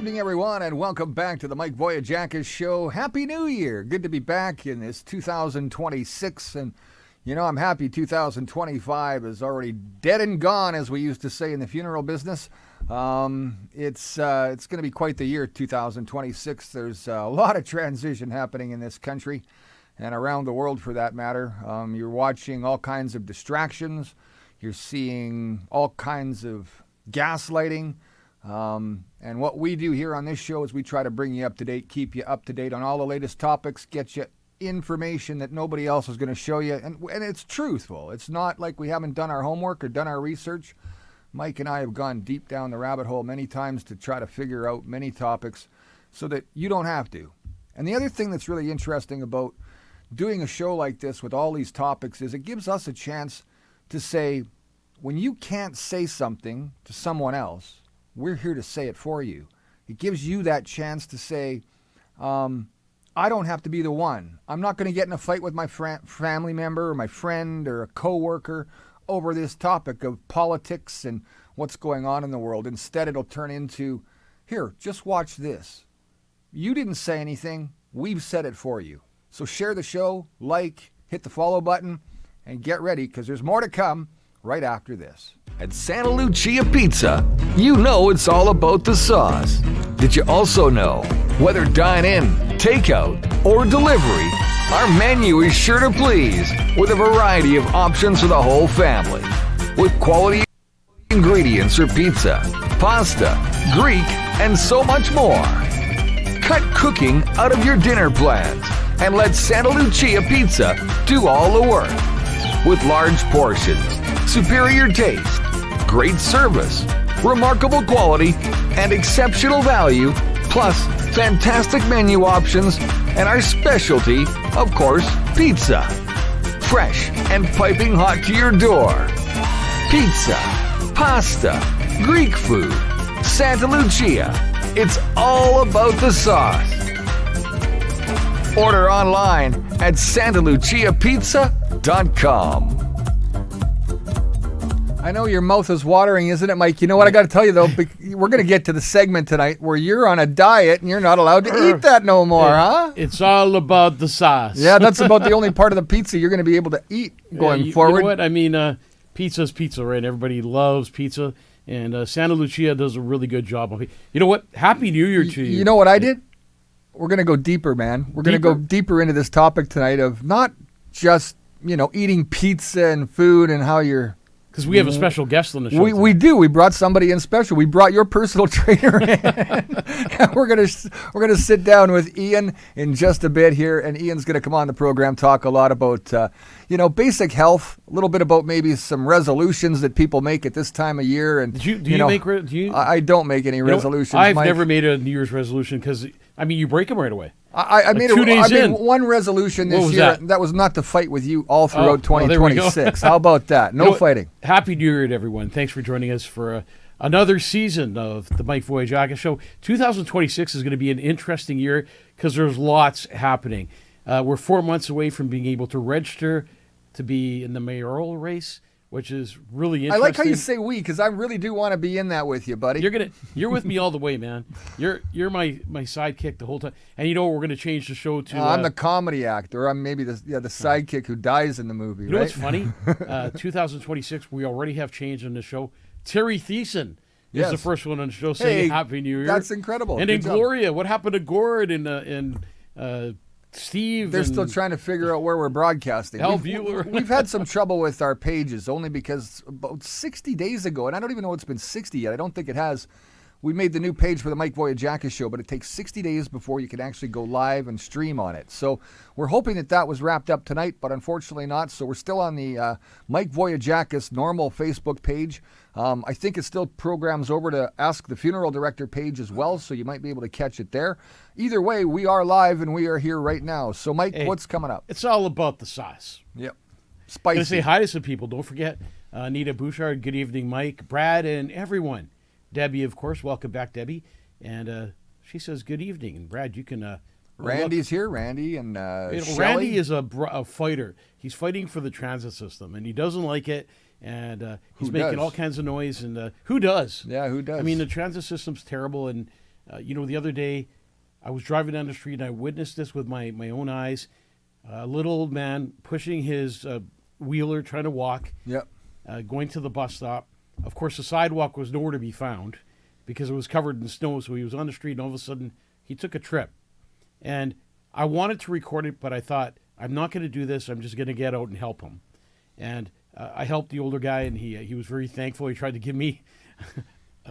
evening, everyone, and welcome back to the Mike Vogiatzakis Show. Happy New Year. Good to be back in this 2026. And, you know, I'm happy 2025 is already dead and gone, as we used to say in the funeral business. It's going to be quite the year, 2026. There's a lot of transition happening in this country and around the world, for that matter. You're watching all kinds of distractions. You're seeing all kinds of gaslighting. And what we do here on this show is we try to bring you up to date, keep you up to date on all the latest topics, get you information that nobody else is going to show you. And it's truthful. It's not like we haven't done our homework or done our research. Mike and I have gone deep down the rabbit hole many times to try to figure out many topics so that you don't have to. And the other thing that's really interesting about doing a show like this with all these topics is it gives us a chance to say, when you can't say something to someone else, we're here to say it for you. It gives you that chance to say, I don't have to be the one. I'm not going to get in a fight with my family member or my friend or a coworker over this topic of politics and what's going on in the world. Instead, it'll turn into, here, just watch this. You didn't say anything. We've said it for you. So share the show, like, hit the follow button, and get ready, because there's more to come right after this. At Santa Lucia Pizza, you know it's all about the sauce. Did you also know, whether dine-in, takeout, or delivery, our menu is sure to please with a variety of options for the whole family. With quality ingredients for pizza, pasta, Greek, and so much more. Cut cooking out of your dinner plans and let Santa Lucia Pizza do all the work. With large portions, superior taste, great service, remarkable quality, and exceptional value, plus fantastic menu options, and our specialty, of course, pizza. Fresh and piping hot to your door. Pizza, pasta, Greek food, Santa Lucia. It's all about the sauce. Order online at santaluciapizza.com. I know your mouth is watering, isn't it, Mike? You know what I got to tell you, though? We're going to get to the segment tonight where you're on a diet and you're not allowed to eat that no more, huh? It's all about the sauce. Yeah, that's about the only part of the pizza you're going to be able to eat going forward. You know what? I mean, pizza's pizza, right? Everybody loves pizza, and Santa Lucia does a really good job. You know what? Happy New Year to you. You know what I did? We're going to go deeper, man. We're going to go deeper into this topic tonight of not just, eating pizza and food and how you're... Because we have a special guest on the show. We do. We brought somebody in special. We brought your personal trainer in. And we're gonna sit down with Ian in just a bit here, and Ian's gonna come on the program, talk a lot about basic health, a little bit about maybe some resolutions that people make at this time of year. And do you make? I don't make any resolutions. I've Mike. never made a New Year's resolution because you break them right away. I made 2 days in. one resolution this year. That was not to fight with you all throughout 2026. How about that? No fighting. Happy New Year to everyone. Thanks for joining us for another season of the Mike Vogiatzakis Show. 2026 is going to be an interesting year because there's lots happening. We're 4 months away from being able to register to be in the mayoral race, which is really interesting. I like how you say we, because I really do want to be in that with you, buddy. You're with me all the way, man. You're my sidekick the whole time. And you know what? We're going to change the show to... I'm the comedy actor. I'm maybe the sidekick who dies in the movie, You know what's funny? 2026, we already have change on the show. Terry Thiessen is the first one on the show saying Happy New Year. That's incredible. And Good then Gloria, what happened to Gord and Steve? They're still trying to figure out where we're broadcasting. We've had some trouble with our pages only because about 60 days ago, and I don't even know it's been 60 yet. I don't think it has. We made the new page for the Mike Vogiatzakis Show, but it takes 60 days before you can actually go live and stream on it. So we're hoping that was wrapped up tonight, but unfortunately not. So we're still on the Mike Vogiatzakis normal Facebook page. I think it still programs over to Ask the Funeral Director page as well, so you might be able to catch it there. Either way, we are live and we are here right now. So, Mike, what's coming up? It's all about the sauce. Yep. Spicy. I'm going to say hi to some people. Don't forget, Anita Bouchard, good evening, Mike, Brad, and everyone. Debbie, of course. Welcome back, Debbie. And she says good evening. And, Brad, you can... Randy's here, Randy, and Randy is a fighter. He's fighting for the transit system, and he doesn't like it. And he's making all kinds of noise. And who does? Yeah, who does? I mean, the transit system's terrible, and The other day, I was driving down the street and I witnessed this with my own eyes. A little old man pushing his wheeler, trying to walk, Yep. going to the bus stop. Of course, the sidewalk was nowhere to be found because it was covered in snow. So he was on the street, and all of a sudden, he took a trip. And I wanted to record it, but I thought, I'm not going to do this. I'm just going to get out and help him. And I helped the older guy, and he was very thankful. He tried to give me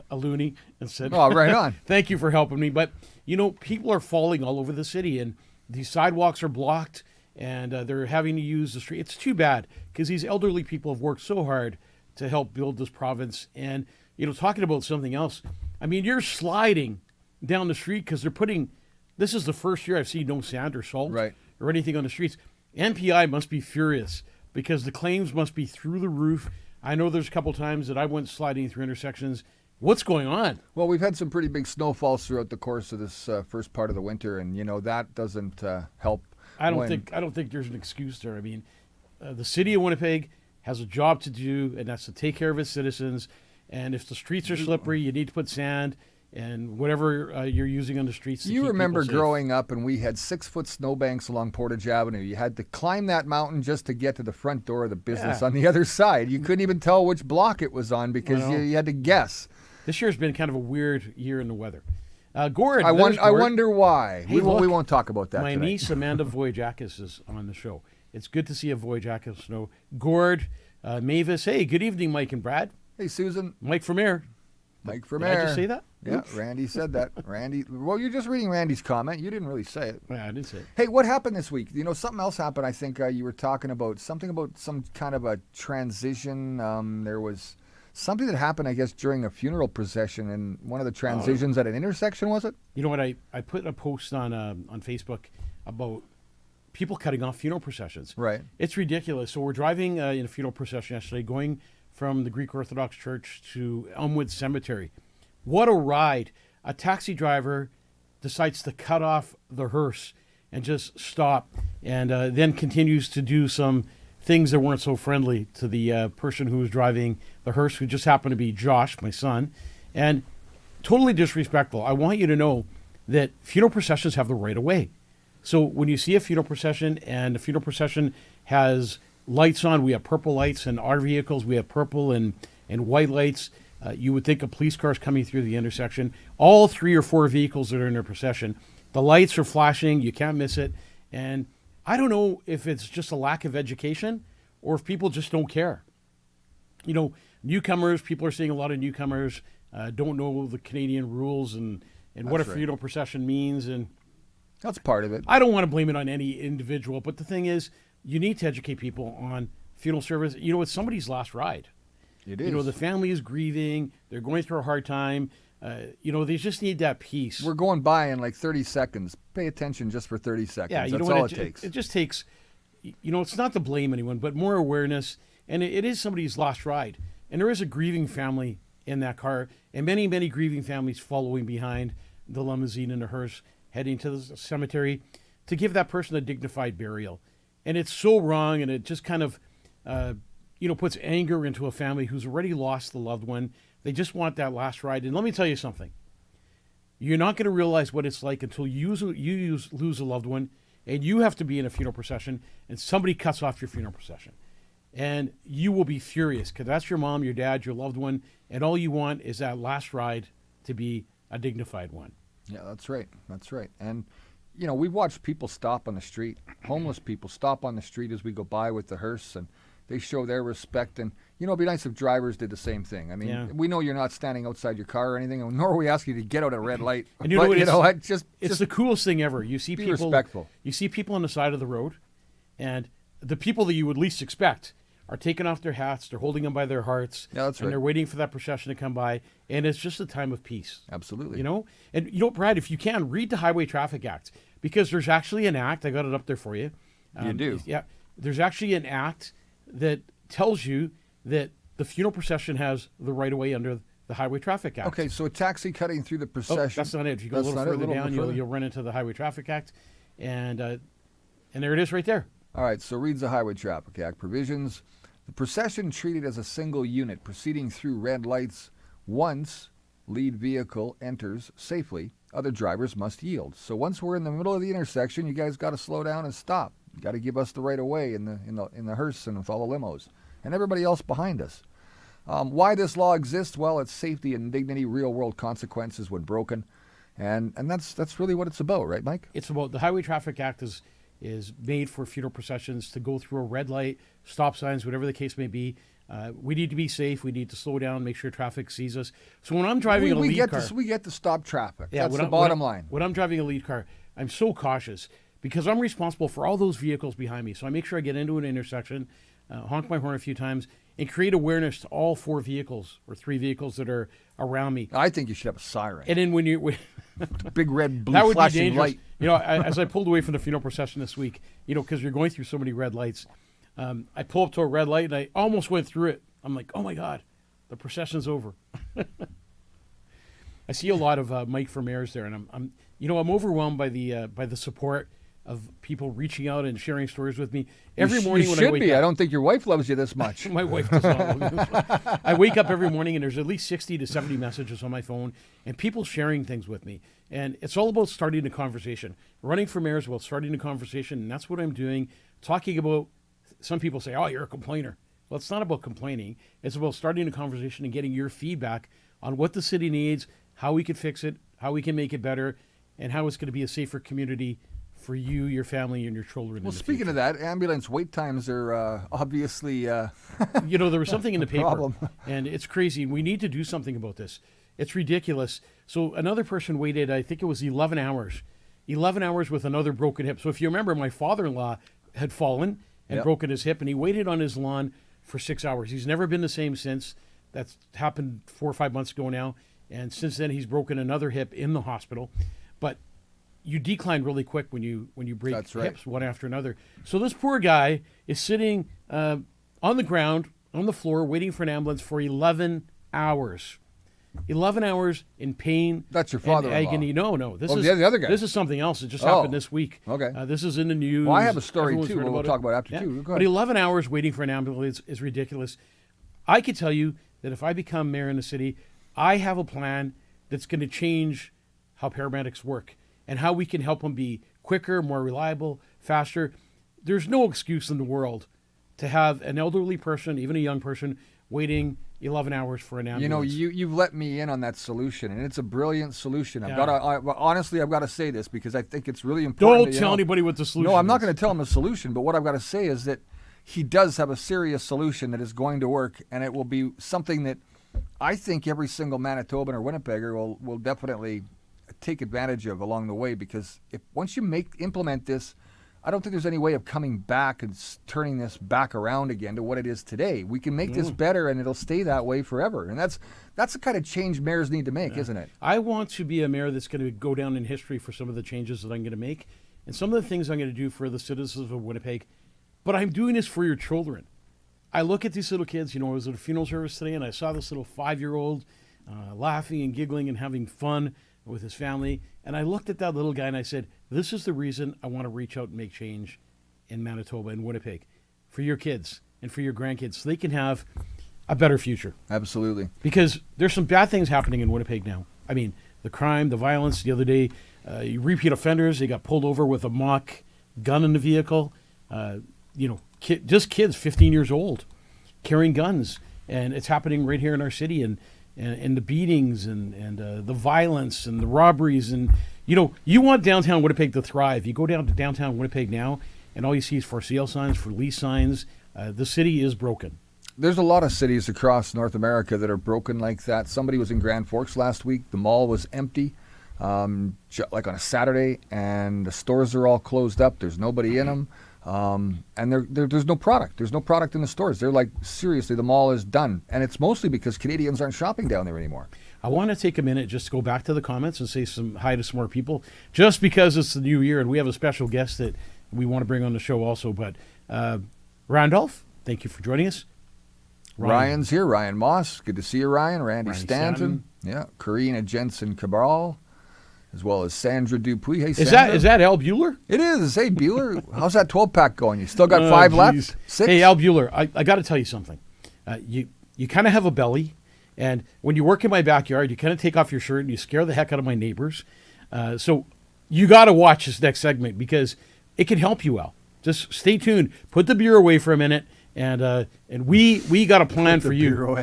a loonie and said, Oh, right on. thank you for helping me. But, people are falling all over the city, and these sidewalks are blocked, and they're having to use the street. It's too bad because these elderly people have worked so hard to help build this province. And, talking about something else, I mean, you're sliding down the street because they're this is the first year I've seen no sand or salt Right. or anything on the streets. MPI must be furious because the claims must be through the roof. I know there's a couple times that I went sliding through intersections. What's going on? Well, we've had some pretty big snowfalls throughout the course of this first part of the winter, and that doesn't help. I don't think there's an excuse there. I mean, the city of Winnipeg has a job to do, and that's to take care of its citizens. And if the streets are slippery, you need to put sand and whatever you're using on the streets. You remember growing up, and we had 6-foot snowbanks along Portage Avenue. You had to climb that mountain just to get to the front door of the business on the other side. You couldn't even tell which block it was on because you had to guess. This year's been kind of a weird year in the weather. Gord, I wonder why. Hey, we won't talk about that My tonight. niece, Amanda Vogiatzakis, is on the show. It's good to see a Vogiatzakis snow. Gord, Mavis, hey, good evening, Mike and Brad. Hey, Susan. Mike from Air. Mike from Did Air. I just say that? Yeah, Oops. Randy said that. Randy. Well, you're just reading Randy's comment. You didn't really say it. Yeah, I didn't say it. Hey, what happened this week? Something else happened. I think you were talking about something about some kind of a transition. There was something that happened, I guess, during a funeral procession, and one of the transitions at an intersection, was it? You know what? I put a post on Facebook about people cutting off funeral processions. Right. It's ridiculous. So we're driving in a funeral procession yesterday, going from the Greek Orthodox Church to Elmwood Cemetery. What a ride. A taxi driver decides to cut off the hearse and just stop, and then continues to do some things that weren't so friendly to the person who was driving the hearse, who just happened to be Josh, my son, and totally disrespectful. I want you to know that funeral processions have the right of way. So when you see a funeral procession and the funeral procession has lights on, we have purple lights in our vehicles, we have purple and white lights. You would think a police car is coming through the intersection. All 3 or 4 vehicles that are in a procession, the lights are flashing, you can't miss it. And I don't know if it's just a lack of education or if people just don't care. Newcomers, people are seeing a lot of newcomers, don't know the Canadian rules and what a funeral procession means. And That's part of it. I don't want to blame it on any individual, but the thing is, you need to educate people on funeral service. It's somebody's last ride. It is. The family is grieving. They're going through a hard time. They just need that peace. We're going by in like 30 seconds. Pay attention just for 30 seconds. Yeah, That's all it takes. It just takes, it's not to blame anyone, but more awareness. And it is somebody's last ride. And there is a grieving family in that car, and many, many grieving families following behind the limousine and the hearse, heading to the cemetery to give that person a dignified burial. And it's so wrong, and it just kind of, puts anger into a family who's already lost the loved one. They just want that last ride. And let me tell you something. You're not going to realize what it's like until you lose a loved one, and you have to be in a funeral procession, and somebody cuts off your funeral procession. And you will be furious because that's your mom, your dad, your loved one, and all you want is that last ride to be a dignified one. Yeah, that's right. That's right. And, we've watched people stop on the street, homeless people stop on the street as we go by with the hearse, and they show their respect. And, it'd be nice if drivers did the same thing. I mean, we know you're not standing outside your car or anything, nor are we asking you to get out at a red light. And it's the coolest thing ever. You see be people respectful. You see people on the side of the road, and the people that you would least expect are taking off their hats, they're holding them by their hearts, Yeah, that's right. and they're waiting for that procession to come by, and it's just a time of peace. Absolutely. And Brad, if you can, read the Highway Traffic Act, because there's actually an act, I got it up there for you. You do? Yeah. There's actually an act that tells you that the funeral procession has the right of way under the Highway Traffic Act. Okay, so a taxi cutting through the procession. Oh, that's not it. If you go a That's little not it? further A little down, bit further? you'll run into the Highway Traffic Act, and there it is right there. All right, so reads the Highway Traffic Act provisions. The procession treated as a single unit proceeding through red lights once lead vehicle enters safely, other drivers must yield. So once we're in the middle of the intersection, you guys got to slow down and stop. You got to give us the right of way in the hearse and with all the limos and everybody else behind us. Why this law exists? Well, it's safety and dignity, real world consequences when broken, and that's really what it's about, right, Mike? It's about the Highway Traffic Act is made for funeral processions to go through a red light, stop signs, whatever the case may be. We need to be safe. We need to slow down, make sure traffic sees us. So when I'm driving a lead car, we get to stop traffic. Yeah, that's the bottom line. When I'm driving a lead car, I'm so cautious because I'm responsible for all those vehicles behind me. So I make sure I get into an intersection, honk my horn a few times, and create awareness to all 4 vehicles or 3 vehicles that are around me. I think you should have a siren. And then when you big red, blue that would flashing be dangerous. light. As I pulled away from the funeral procession this week, because you're going through so many red lights, I pull up to a red light and I almost went through it. I'm like, oh my God, the procession's over. I see a lot of Mike for Mayors there, and I'm overwhelmed by the support of people reaching out and sharing stories with me every morning when I wake up. I don't think your wife loves you this much. My wife does not love me this much. I wake up every morning and there's at least 60 to 70 messages on my phone and people sharing things with me. And it's all about starting a conversation. Running for mayor is about starting a conversation, and that's what I'm doing. Talking about, some people say, oh, you're a complainer. Well, it's not about complaining. It's about starting a conversation and getting your feedback on what the city needs, how we can fix it, how we can make it better, and how it's going to be a safer community for you, your family, and your children. Well, speaking of that, ambulance wait times are obviously there was something in the paper, problem. And it's crazy. We need to do something about this. It's ridiculous. So another person waited, I think it was 11 hours. 11 hours with another broken hip. So if you remember, my father-in-law had fallen and broken his hip, and he waited on his lawn for 6 hours. He's never been the same since. That's happened 4 or 5 months ago now. And since then, he's broken another hip in the hospital. But you decline really quick when you break hips one after another. So this poor guy is sitting on the ground, on the floor, waiting for an ambulance for 11 hours. 11 hours in pain. That's your father-in-law. Agony. No. This is the other guy. This is something else. It just happened this week. Okay. This is in the news. Well, I have a story Everyone's too. heard We'll talk about it after too. But 11 hours waiting for an ambulance is ridiculous. I could tell you that if I become mayor in the city, I have a plan that's going to change how paramedics work and how we can help them be quicker, more reliable, faster. There's no excuse in the world to have an elderly person, even a young person, waiting 11 hours for an ambulance. You've let me in on that solution, and it's a brilliant solution. Honestly, I've got to say this because I think it's really important. Don't tell anybody what the solution is. No, I'm not going to tell him the solution, but what I've got to say is that he does have a serious solution that is going to work, and it will be something that I think every single Manitoban or Winnipegger will definitely take advantage of along the way, because once you implement this, I don't think there's any way of coming back and turning this back around again to what it is today. We can make this better, and it'll stay that way forever. And that's the kind of change mayors need to make, isn't it? I want to be a mayor that's going to go down in history for some of the changes that I'm going to make and some of the things I'm going to do for the citizens of Winnipeg. But I'm doing this for your children. I look at these little kids. I was at a funeral service today, and I saw this little 5-year-old laughing and giggling and having fun with his family. And I looked at that little guy and I said, this is the reason I want to reach out and make change in Manitoba and Winnipeg for your kids and for your grandkids so they can have a better future. Absolutely. Because there's some bad things happening in Winnipeg now. I mean, the crime, the violence. The other day, repeat offenders, they got pulled over with a mock gun in the vehicle. Just kids 15 years old carrying guns. And it's happening right here in our city. And the beatings and the violence and the robberies. And, you want downtown Winnipeg to thrive. You go down to downtown Winnipeg now, and all you see is for sale signs, for lease signs. The city is broken. There's a lot of cities across North America that are broken like that. Somebody was in Grand Forks last week. The mall was empty, like on a Saturday, and the stores are all closed up. There's nobody in them. And there's no product. There's no product in the stores. They're like, seriously, the mall is done. And it's mostly because Canadians aren't shopping down there anymore. I want to take a minute just to go back to the comments and say some hi to some more people, just because it's the new year and we have a special guest that we want to bring on the show also. But Randolph, thank you for joining us. Ryan's here. Ryan Moss. Good to see you, Ryan. Randy Stanton. Yeah. Karina Jensen Cabral, as well as Sandra Dupuis. Hey, Sandra. Is that Al Bueller? It is. Hey, Bueller. How's that 12-pack going? You still got 5 left? 6? Hey, Al Bueller, I got to tell you something. You kind of have a belly, And when you work in my backyard, you kind of take off your shirt and you scare the heck out of my neighbors. So you got to watch this next segment because it can help you out. Just stay tuned. Put the beer away for a minute, and we got a plan for you.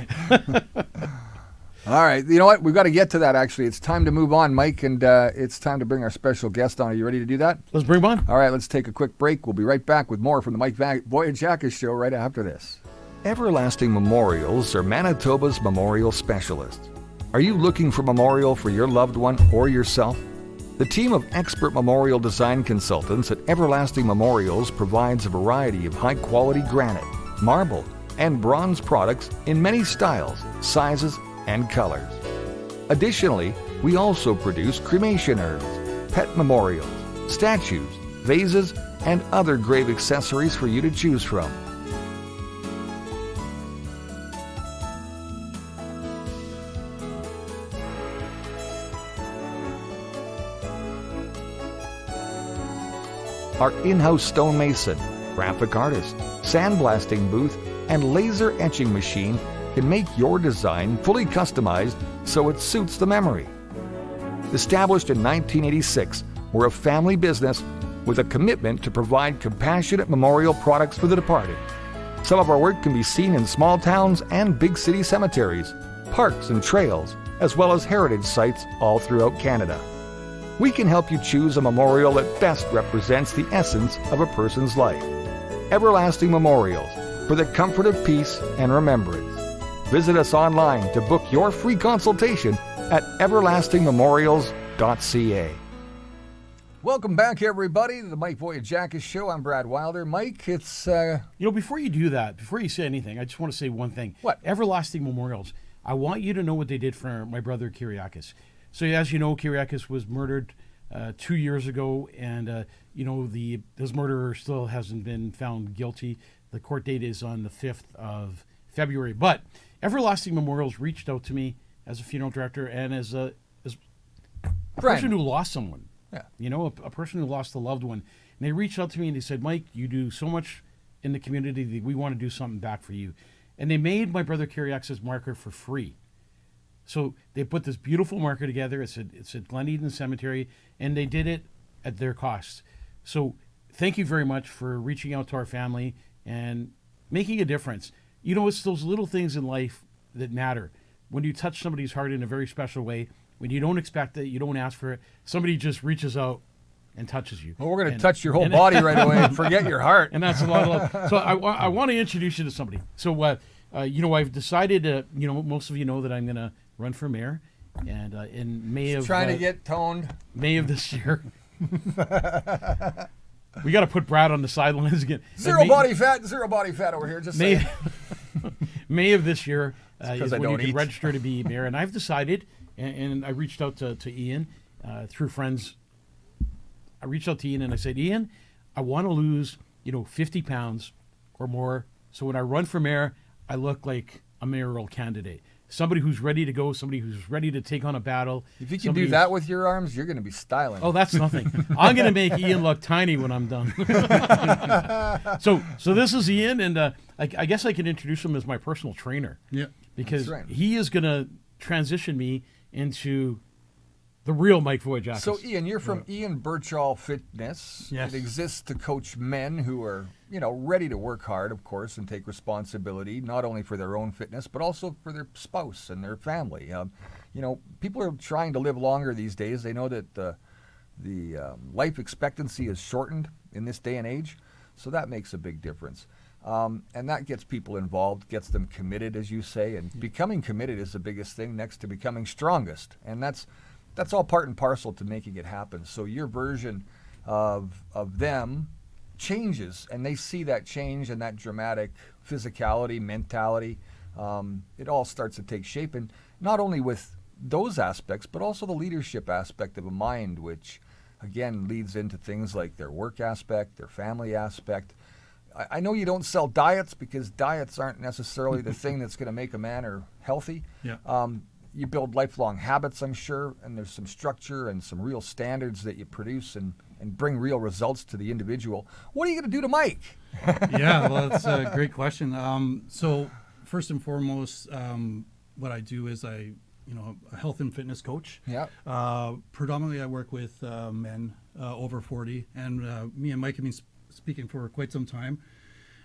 All right. You know what? We've got to get to that, actually. It's time to move on, Mike, and it's time to bring our special guest on. Are you ready to do that? Let's bring him on. All right. Let's take a quick break. We'll be right back with more from the Mike Vogiatzakis Show right after this. Everlasting Memorials are Manitoba's memorial specialists. Are you looking for a memorial for your loved one or yourself? The team of expert memorial design consultants at Everlasting Memorials provides a variety of high-quality granite, marble, and bronze products in many styles, sizes, and colors. Additionally, we also produce cremation urns, pet memorials, statues, vases, and other grave accessories for you to choose from. Our in-house stonemason, graphic artist, sandblasting booth, and laser etching machine can make your design fully customized so it suits the memory. Established in 1986, we're a family business with a commitment to provide compassionate memorial products for the departed. Some of our work can be seen in small towns and big city cemeteries, parks and trails, as well as heritage sites all throughout Canada. We can help you choose a memorial that best represents the essence of a person's life. Everlasting Memorials, for the comfort of peace and remembrance. Visit us online to book your free consultation at everlastingmemorials.ca. Welcome back, everybody, to the Mike Vogiatzakis Show. I'm Brad Wilder. Mike, it's... Before you do that, before you say anything, I just want to say one thing. What? Everlasting Memorials. I want you to know what they did for my brother Kyriakis. So as you know, Kyriakis was murdered 2 years ago, and his murderer still hasn't been found guilty. The court date is on the 5th of February. But Everlasting Memorials reached out to me as a funeral director and as a person who lost someone. Yeah. A person who lost a loved one. And they reached out to me and they said, Mike, you do so much in the community that we want to do something back for you. And they made my brother Kyriakis' marker for free. So they put this beautiful marker together. It's at Glen Eden Cemetery, and they did it at their cost. So thank you very much for reaching out to our family and making a difference. It's those little things in life that matter. When you touch somebody's heart in a very special way, when you don't expect it, you don't ask for it, somebody just reaches out and touches you. Well, we're going to touch your whole body right away and forget your heart. And that's a lot of love. So I want to introduce you to somebody. So, I've decided, most of you know that I'm going to run for mayor, and in May of trying to get toned. May of this year, we got to put Brad on the sidelines again. Zero body fat over here. Just May, saying. May of this year is I when you don't can eat. register to be mayor, and I've decided, and I reached out to Ian through friends. I reached out to Ian and I said, Ian, I want to lose 50 pounds or more, so when I run for mayor, I look like a mayoral candidate. Somebody who's ready to go, somebody who's ready to take on a battle. If you can do that with your arms, you're going to be styling. Oh, that's nothing. I'm going to make Ian look tiny when I'm done. So this is Ian, and I guess I can introduce him as my personal trainer. Yeah. Because right. he is going to transition me into the real Mike Vogiatzakis. So, Ian, you're from Ian Birchall Fitness. Yes. It exists to coach men who are, ready to work hard, of course, and take responsibility, not only for their own fitness, but also for their spouse and their family. People are trying to live longer these days. They know that the life expectancy is shortened in this day and age, so that makes a big difference. And that gets people involved, gets them committed, as you say, and becoming committed is the biggest thing next to becoming strongest. And that's all part and parcel to making it happen. So your version of them changes, and they see that change and that dramatic physicality, mentality. It all starts to take shape, and not only with those aspects, but also the leadership aspect of a mind, which again leads into things like their work aspect, their family aspect. I know you don't sell diets because diets aren't necessarily the thing that's going to make a man or healthy. Yeah. You build lifelong habits, I'm sure, and there's some structure and some real standards that you produce and bring real results to the individual. What are you going to do to Mike? Yeah, well, that's a great question. So first and foremost, what I do is a health and fitness coach. Yeah. Predominantly, I work with men over 40, and me and Mike have been speaking for quite some time.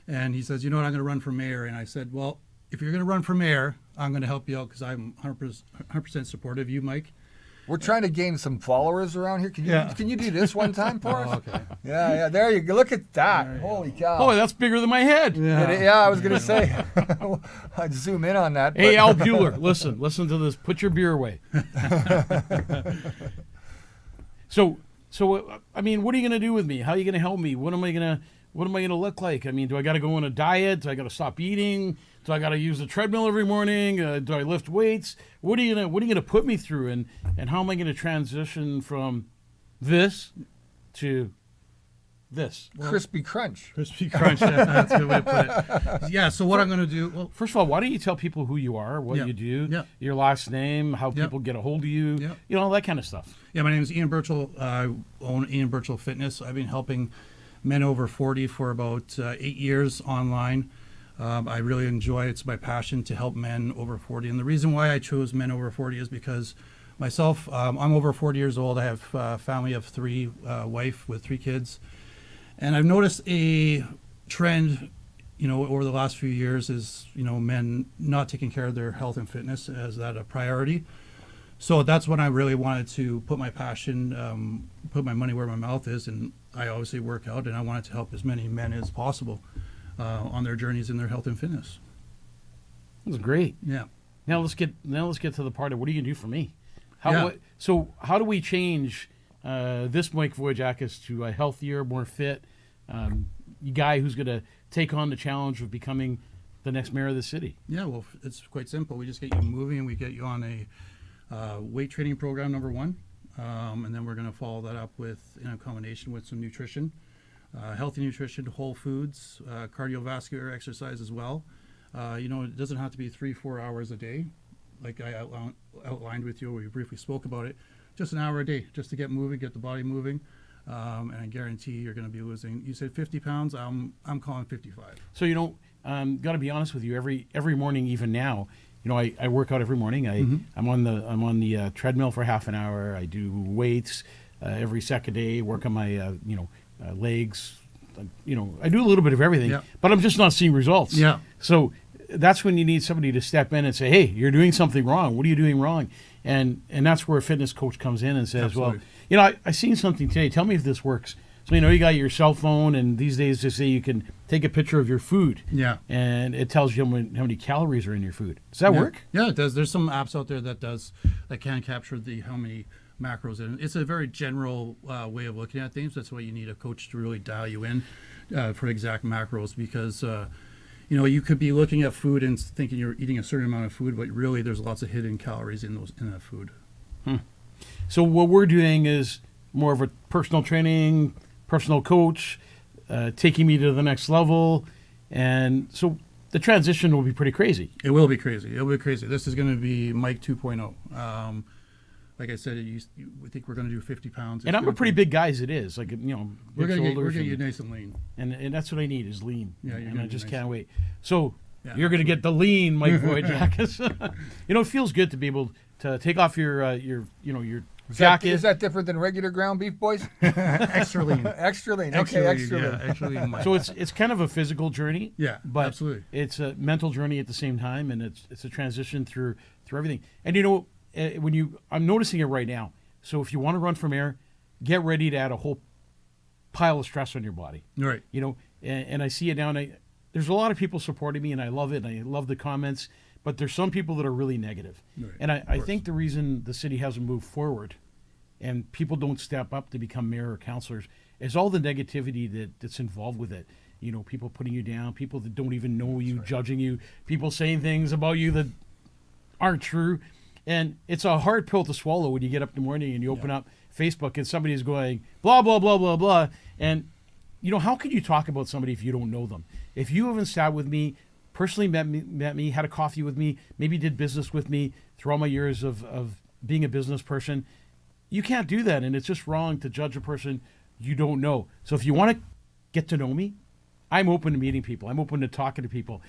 And he says, you know what, I'm going to run for mayor. And I said, well, if you're going to run for mayor, I'm going to help you out because I'm 100% supportive of you, Mike. We're trying to gain some followers around here. Can you do this one time for us? Okay. Yeah. There you go. Look at that. Holy cow. Oh, that's bigger than my head. Yeah, I was going to say. I'd zoom in on that. Hey, Al Bueller, listen to this. Put your beer away. So, I mean, what are you going to do with me? How are you going to help me? What am I going to look like? I mean, do I got to go on a diet? Do I got to stop eating? Do I got to use the treadmill every morning? Do I lift weights? What are you gonna put me through? And how am I going to transition from this to this? Crispy Crunch. Crispy Crunch, that's a good way to put it. Yeah, so what I'm going to do... Well, First of all, why don't you tell people who you are, what you do, your last name, how people get a hold of you, all that kind of stuff. Yeah, my name is Ian Birchall. I own Ian Birchall Fitness. I've been helping men over 40 for about 8 years online. I really enjoy it. It's my passion to help men over 40. And the reason why I chose men over 40 is because myself, I'm over 40 years old. I have a family of 3, wife with 3 kids. And I've noticed a trend, over the last few years is, men not taking care of their health and fitness as that a priority. So that's when I really wanted to put my passion, put my money where my mouth is. And I obviously work out, and I wanted to help as many men as possible on their journeys in their health and fitness. That's great. Yeah. Now let's get to the part of what are you gonna do for me? Yeah. How do we change this Mike Vogiatzakis to a healthier, more fit guy who's gonna take on the challenge of becoming the next mayor of the city? Yeah, well, it's quite simple. We just get you moving, and we get you on a weight training program, number one, and then we're going to follow that up with in a combination with some nutrition, healthy nutrition, whole foods, cardiovascular exercise as well. It doesn't have to be 3-4 hours a day, like I outlined with you. We briefly spoke about it. Just an hour a day, just to get moving, get the body moving, and I guarantee you're going to be losing. You said 50 pounds. I'm calling 55. So got to be honest with you. Every morning, even now, I work out every morning. I'm on the treadmill for half an hour. I do weights every second day. Work on my legs. I do a little bit of everything, but I'm just not seeing results. Yeah. So that's when you need somebody to step in and say, "Hey, you're doing something wrong. What are you doing wrong?" And that's where a fitness coach comes in and says, Absolutely. "Well, I seen something today. Tell me if this works." So you got your cell phone, and these days they say you can take a picture of your food. Yeah. And it tells you how many calories are in your food. Does that work? Yeah, it does. There's some apps out there that can capture how many macros in. It's a very general way of looking at things. That's why you need a coach to really dial you in for exact macros, because you could be looking at food and thinking you're eating a certain amount of food, but really there's lots of hidden calories in that food. So what we're doing is more of a personal training, personal coach, taking me to the next level, and so the transition will be pretty crazy. It will be crazy. It'll be crazy. This is going to be Mike 2.0. Like I said, we think we're going to do 50 pounds. And I'm a pretty big guy as it is. Like, we're going to get you nice and lean. And that's what I need is lean. Yeah, and I just nice can't wait. So Yeah, you're going to get the lean Mike Vogiatzakis. It feels good to be able to take off your jacket. Is that different than regular ground beef, boys? Extra lean. Extra lean. Okay, extra lean. Extra lean. So it's kind of a physical journey. Yeah, but absolutely. It's a mental journey at the same time, and it's a transition through everything. And I'm noticing it right now. So if you want to run for mayor, get ready to add a whole pile of stress on your body. Right. And I see it now, and there's a lot of people supporting me, and I love it, and I love the comments, but there's some people that are really negative. Right, and I think the reason the city hasn't moved forward and people don't step up to become mayor or councilors is all the negativity that's involved with it. People putting you down, people that don't even know you, judging you, people saying things about you that aren't true. And it's a hard pill to swallow when you get up in the morning and you open up Facebook and somebody's going, blah, blah, blah, blah, blah. And, how can you talk about somebody if you don't know them? If you haven't sat with me, personally met me, had a coffee with me, maybe did business with me through all my years of being a business person, you can't do that. And it's just wrong to judge a person you don't know. So if you want to get to know me, I'm open to meeting people. I'm open to talking to people.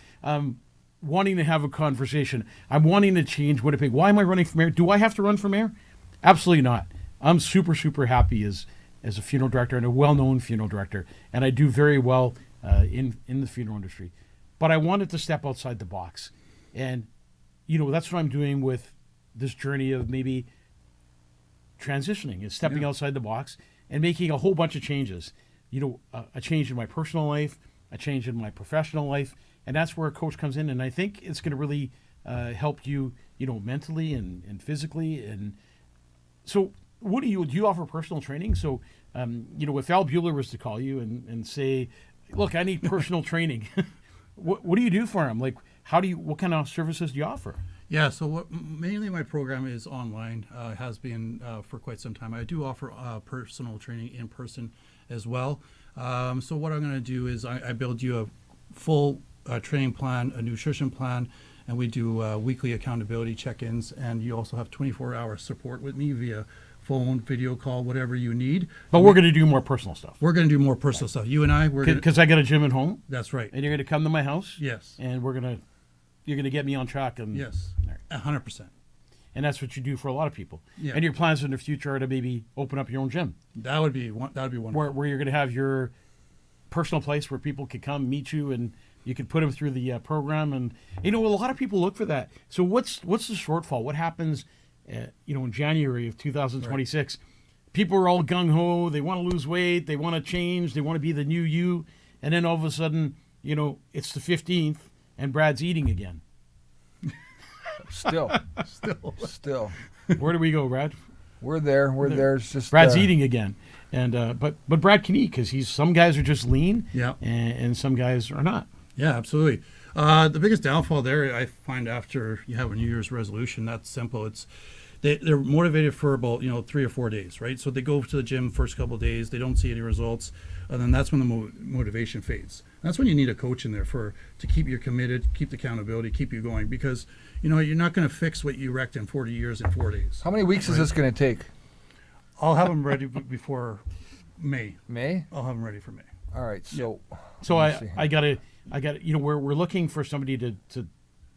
wanting to have a conversation. I'm wanting to change Winnipeg. Why am I running for mayor? Do I have to run for mayor? Absolutely not. I'm super, super happy as a funeral director and a well-known funeral director, and I do very well in the funeral industry. But I wanted to step outside the box, and that's what I'm doing with this journey of maybe transitioning, is stepping outside the box and making a whole bunch of changes. A change in my personal life, a change in my professional life, and that's where a coach comes in. And I think it's going to really help you, mentally and physically. And so, what do you offer personal training? So, if Al Bueller was to call you and say, "Look, I need personal training," what do you do for him? Like, what kind of services do you offer? Yeah, so mainly my program is online, has been for quite some time. I do offer personal training in person as well. So what I'm going to do is I build you a full training plan, a nutrition plan, and we do weekly accountability check-ins, and you also have 24-hour support with me via phone, video call, whatever you need. But we're going to do more personal stuff. We're going to do more personal stuff. You and I, because I got a gym at home. That's right. And you're going to come to my house. Yes. And you're going to get me on track. And yes, 100%. And that's what you do for a lot of people. Yeah. And your plans in the future are to maybe open up your own gym. That would be wonderful. Where you're going to have your personal place where people could come meet you, and you could put them through the program. And a lot of people look for that. So what's the shortfall? What happens? In January of 2026, right. People are all gung ho. They want to lose weight. They want to change. They want to be the new you. And then all of a sudden, it's the 15th, and Brad's eating again. Still. Where do we go, Brad? We're there. It's just Brad's eating again, and but Brad can eat because some guys are just lean, yeah, and some guys are not. Yeah, absolutely. The biggest downfall there, I find, after you have a New Year's resolution, that's simple. They're motivated for about 3 or 4 days, right? So they go to the gym first couple of days, they don't see any results, and then that's when the motivation fades. That's when you need a coach in there to keep you committed, keep the accountability, keep you going, because you're not going to fix what you wrecked in 40 years in 4 days. How many weeks is this going to take? I'll have them ready before May. May? I'll have them ready for May. All right. So I gotta we're looking for somebody to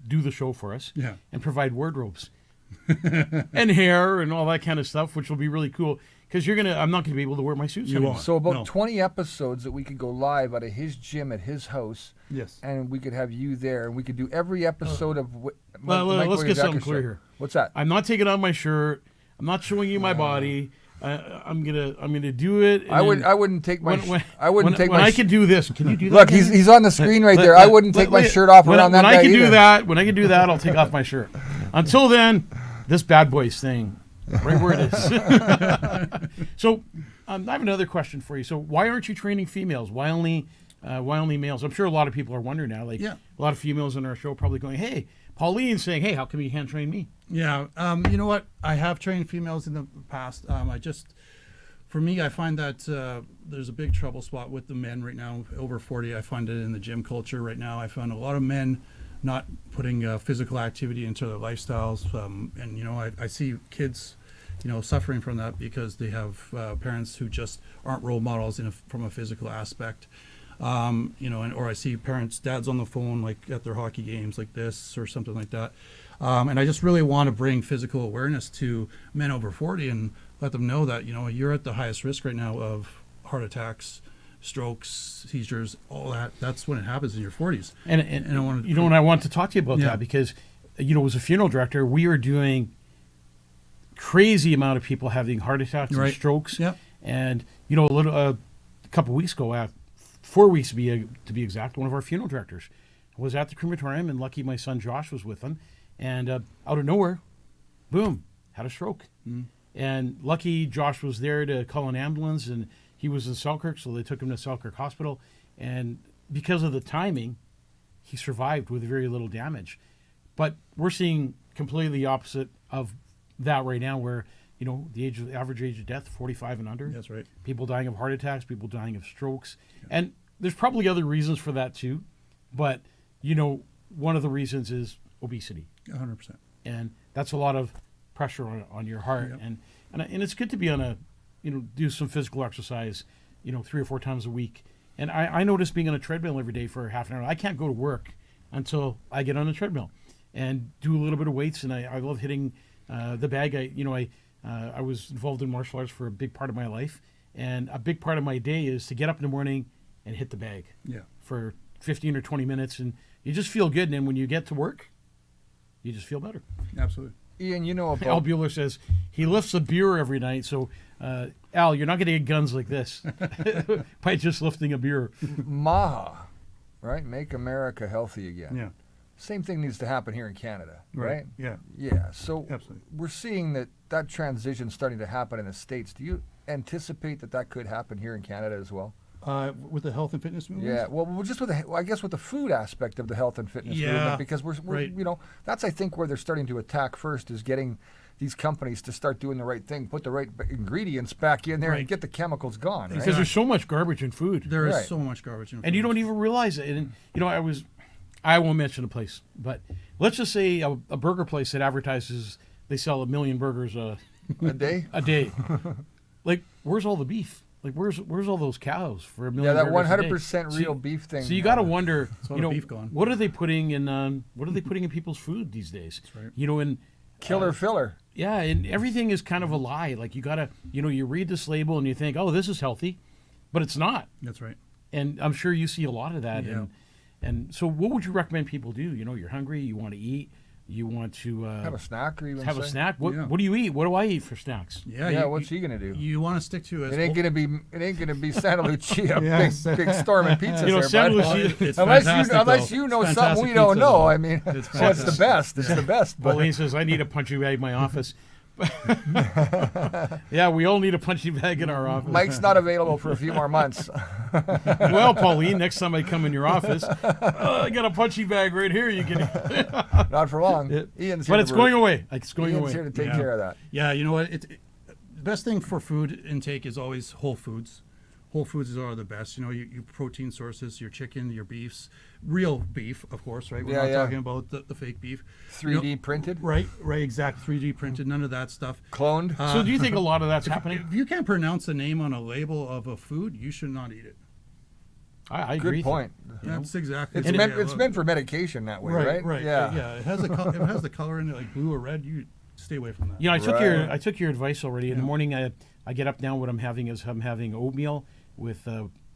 do the show for us, yeah, and provide wardrobes and hair and all that kind of stuff, which will be really cool because I'm not gonna be able to wear my suits anymore. So about 20 episodes that we could go live out of his gym at his house. Yes. And we could have you there, and we could do every episode of. Let's get something clear here. What's that? I'm not taking off my shirt. I'm not showing you my body. I'm gonna do it. I wouldn't take my. When I can do this, can you do that? Look, he's on the screen right there. I wouldn't take my shirt off around that guy When I can either. do that, I'll take off my shirt. Until then, this bad boy's staying right where it is. So, I have another question for you. So, why aren't you training females? Why only males? I'm sure a lot of people are wondering now. A lot of females on our show probably going, "Hey." Pauline's saying, "Hey, how come you can't train me?" Yeah, you know what? I have trained females in the past. For me, I find that there's a big trouble spot with the men right now, over 40. I find it in the gym culture right now. I find a lot of men not putting physical activity into their lifestyles, and I see kids, suffering from that because they have parents who just aren't role models from a physical aspect. Or I see dads on the phone, like at their hockey games like this or something like that. And I just really want to bring physical awareness to men over 40 and let them know that, you're at the highest risk right now of heart attacks, strokes, seizures, all that. That's when it happens in your 40s. And I want to talk to you about that because, as a funeral director, we are doing crazy amount of people having heart attacks and strokes. Yeah. And, a couple of weeks ago, 4 weeks to be exact, one of our funeral directors was at the crematorium, and lucky my son Josh was with him, and out of nowhere, boom, had a stroke. Mm. And lucky Josh was there to call an ambulance, and he was in Selkirk, so they took him to Selkirk Hospital, and because of the timing, he survived with very little damage. But we're seeing completely the opposite of that right now, where the average age of death, 45 and under. That's right. People dying of heart attacks, people dying of strokes. Yeah. And there's probably other reasons for that too. But, one of the reasons is obesity. 100%. And that's a lot of pressure on your heart. Yep. And it's good to be on do some physical exercise, 3 or 4 times a week. And I notice being on a treadmill every day for half an hour. I can't go to work until I get on the treadmill and do a little bit of weights. And I love hitting the bag. I was involved in martial arts for a big part of my life. And a big part of my day is to get up in the morning and hit the bag for 15 or 20 minutes. And you just feel good. And then when you get to work, you just feel better. Absolutely. Ian, you know about Al Bueller says he lifts a beer every night. So, Al, you're not going to get guns like this by just lifting a beer. MAHA, right? Make America Healthy Again. Yeah. Same thing needs to happen here in Canada, right? Yeah. Yeah. So Absolutely. we're seeing that transition starting to happen in the States. Do you anticipate that could happen here in Canada as well? With the health and fitness movement? Yeah, well, just with I guess with the food aspect of the health and fitness Yeah, movement, because we're right. that's I think where they're starting to attack first is getting these companies to start doing the right thing, put the right ingredients back in there, and Right. get the chemicals gone. Right? Because there's so much garbage in food. There is Right. so much garbage in food. And you don't even realize it. And, I won't mention a place, but let's just say a burger place that advertises they sell 1 million burgers A day. a day. Like, where's all the beef? Like, where's all those cows for 1 million? Yeah, that burgers a day? 100% So real you- beef thing. So you got to wonder, a lot of beef gone. what are they putting in? What are they putting in people's food these days? That's right. And killer filler. yeah, and everything is kind of a lie. Like you gotta, you read this label and you think, oh, this is healthy, but it's not. That's right. And I'm sure you see a lot of that. Yeah. And so, what would you recommend people do? You're hungry, you want to eat, you want to Have a snack or even have a say? snack. What Yeah. do you eat? What do I eat for snacks? Yeah. Yeah, what's he gonna do? You want to stick to It ain't gonna be Santa Lucia, Yes. big storm and pizzas there, Santa bud. Lucia- It's Unless fantastic, you though. know It's something we fantastic don't pizza, know. though. I mean, It's well, it's the fantastic. best. It's the best. But Pauline says, I need a punching bag in my office. Yeah, we all need a punching bag in our office. Mike's not available for a few more months. Well, Pauline, next time I come in your office, I got a punching bag right here. You can, Not for long. Ian's here but it's going away. It's going Ian's away. here to take Yeah. care of that. Yeah, you know what? The best thing for food intake is always whole foods. Whole foods are the best. Your protein sources, your chicken, your beefs, real beef, of course, right? We're Yeah, not yeah. talking about the fake beef. 3D printed, Right, exact 3D printed, none of that stuff. cloned. So, do you think a lot of that's happening? If you can't pronounce the name on a label of a food, you should not eat it. I agree. Good point. That's exactly. It's the meant way I it's look. meant for medication that way, right? Right. Yeah. It has if it has the color in it, like blue or red, you stay away from that. I took your advice already. In the Yeah. morning, I get up now. What I'm having is oatmeal with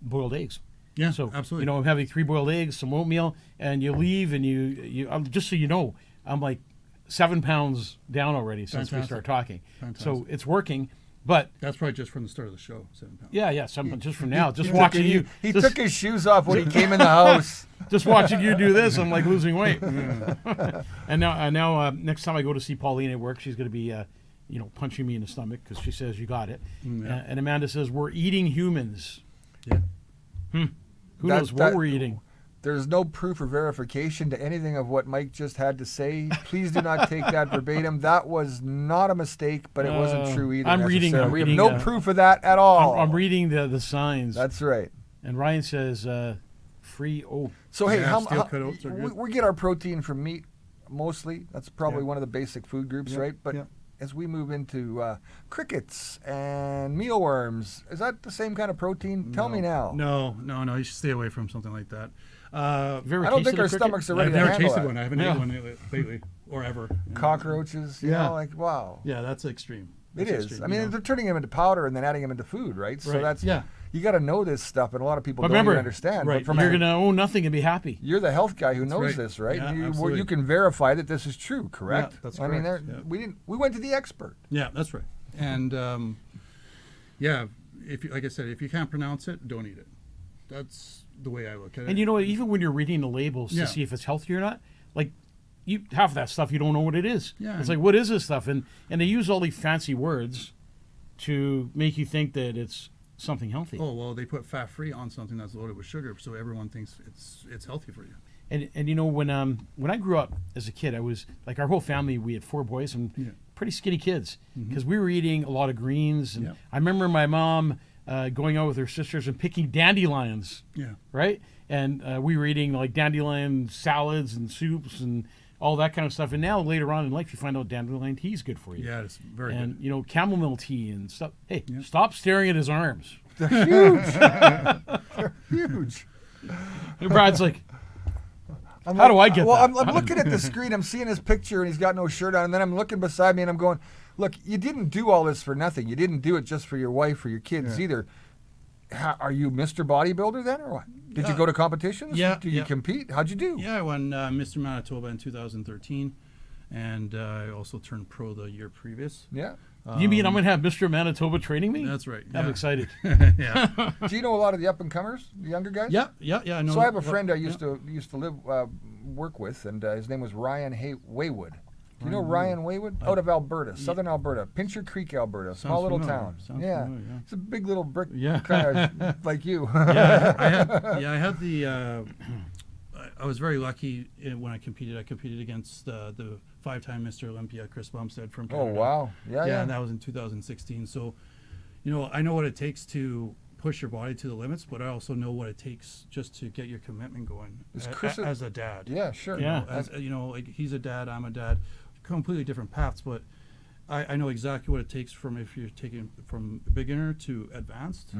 boiled eggs. Yeah, So absolutely. I'm having 3 boiled eggs, some oatmeal, and you leave, and you just so you know, I'm like 7 pounds down already since we Fantastic. started talking. Fantastic. So it's working. But That's probably just from the start of the show, 7 pounds. yeah, just from now, just He watching took- you, He just, took his shoes off when he came in the house. just watching you do this, I'm like losing weight. And now, next time I go to see Pauline at work, she's going to be, punching me in the stomach because she says you got it. Yeah. And Amanda says we're eating humans. Yeah. Who That- knows what that- we're eating? There's no proof or verification to anything of what Mike just had to say. Please do not take that verbatim. That was not a mistake, but it wasn't true either. I'm reading- necessarily. I'm We have reading, no proof of that at all. I'm reading the signs. That's right. And Ryan says free oat. So hey, Yeah, steel cut oats are we, good. we get our protein from meat mostly. That's probably Yeah. one of the basic food groups, Yeah, right? But yeah. as we move into crickets and mealworms, is that the same kind of protein? Tell me now. No. You should stay away from something like that. Have you ever I don't tasted think a our cricket? stomachs are ready I've to never handle tasted that. one. I haven't Yeah. eaten one lately or ever. Cockroaches, you Yeah. know, like wow. Yeah, that's extreme. It That's is. extreme, I mean, you know. they're turning them into powder and then adding them into food, right? So Right. that's Yeah. You got to know this stuff, and a lot of people But don't remember, even understand. right, But from You're going to own nothing and be happy. you're the health guy who knows right. this, right? Yeah, you absolutely. can verify that this is true, correct? Yeah, that's I mean, correct. there- Yeah. we went to the expert. Yeah, that's right. And if you, like I said, if you can't pronounce it, don't eat it. That's the way I look at it. And even when you're reading the labels Yeah. to see if it's healthy or not, like you half that stuff you don't know what it is. Yeah. It's like, what is this stuff? And they use all these fancy words to make you think that it's something healthy. Oh well, they put fat free on something that's loaded with sugar, so everyone thinks it's healthy for you. And when I grew up as a kid, I was like our whole family. We had 4 boys and Yeah. pretty skinny kids because we were eating a lot of greens. And Yeah. I remember my mom going out with her sisters and picking dandelions. Yeah. Right? And we were eating like dandelion salads and soups and all that kind of stuff. And now later on in life, you find out dandelion tea is good for you. Yeah, it's very And good. chamomile tea and stuff. Hey, Yeah. stop staring at his arms. They're huge. They're huge. And Brad's like, I'm How do I get well, that? I'm looking at the screen. I'm seeing his picture, and he's got no shirt on. And then I'm looking beside me, and I'm going, look, you didn't do all this for nothing. You didn't do it just for your wife or your kids either. Are you Mr. Bodybuilder then, or what? Did you go to competitions? Yeah. Did you compete? How'd you do? Yeah, I won Mr. Manitoba in 2013, and I also turned pro the year previous. Yeah. You mean I'm going to have Mr. Manitoba training me? That's right. I'm yeah. excited. Yeah. Do you know a lot of the up and comers, the younger guys? Yeah. I know. So I have a friend I used to live work with, and his name was Ryan Waywood. Do you know Ryan Waywood? Out of Alberta, southern Alberta, Pincher Creek, Alberta, small little familiar. town. Sounds Yeah, familiar, yeah. it's a big little brick, Yeah. kind of like you. I had the. I was very lucky when I competed. I competed against the 5-time Mr. Olympia, Chris Bumstead from Oh Canada. wow! Yeah. And that was in 2016. So, I know what it takes to push your body to the limits, but I also know what it takes just to get your commitment going Is Chris as a dad. Yeah, sure. Yeah. Like he's a dad, I'm a dad, completely different paths, but I know exactly what it takes from if you're taking from beginner to advanced.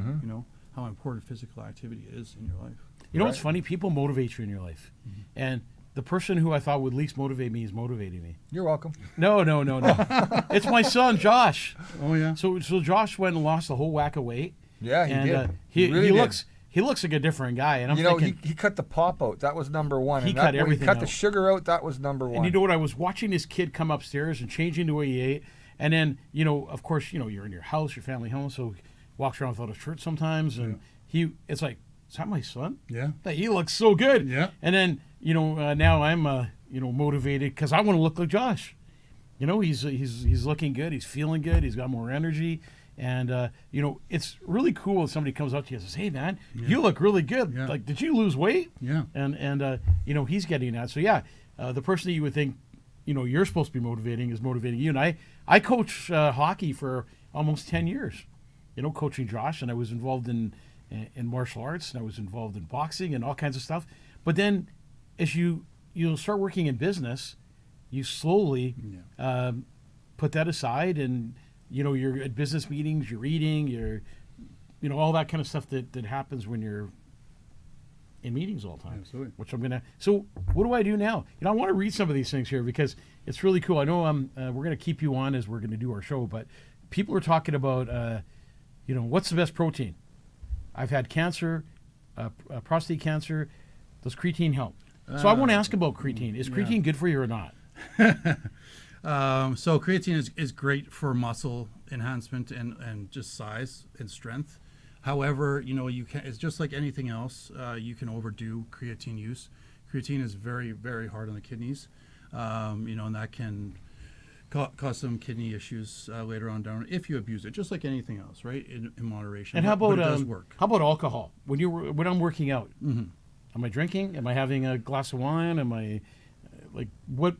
How important physical activity is in your life. You know what's funny? People motivate you in your life. And the person who I thought would least motivate me is motivating me. You're welcome. No. It's my son, Josh. Oh yeah. So Josh went and lost a whole whack of weight. Yeah, he and did. He really did. looks like a different guy. And I'm You know, thinking, he cut the pop out. That was number one. He And cut when everything He cut out. the sugar out. That was number one. and you know what? I was watching this kid come upstairs and changing the way he ate. And then, of course, you're in your house, your family home, so he walks around without a shirt sometimes. And it's like, is that my son? Yeah. That he looks so good. Yeah. And then, now I'm, motivated because I want to look like Josh. He's looking good. He's feeling good. He's got more energy. And, it's really cool when somebody comes up to you and says, hey, man, you look really good. Yeah. Like, did you lose weight? Yeah. And he's getting that. So, yeah, the person that you would think, you're supposed to be motivating is motivating you. And I coach hockey for almost 10 years, coaching Josh. And I was involved in martial arts, and I was involved in boxing and all kinds of stuff. But then as you start working in business, you slowly put that aside, and you're at business meetings, you're eating, you're all that kind of stuff that happens when you're in meetings all the time. Absolutely. Which so what do I do now? I want to read some of these things here because it's really cool. I know we're going to keep you on as we're going to do our show, but people are talking about what's the best protein. I've had cancer, prostate cancer. Does creatine help? So I want to ask about creatine. Is creatine good for you or not? So creatine is great for muscle enhancement and just size and strength. However, you can. It's just like anything else. You can overdo creatine use. Creatine is very, very hard on the kidneys, and that can cause some kidney issues later on down if you abuse it. Just like anything else, right? In moderation. And how But about it does work? How about alcohol? When I'm working out, am I drinking? Am I having a glass of wine? Am I what?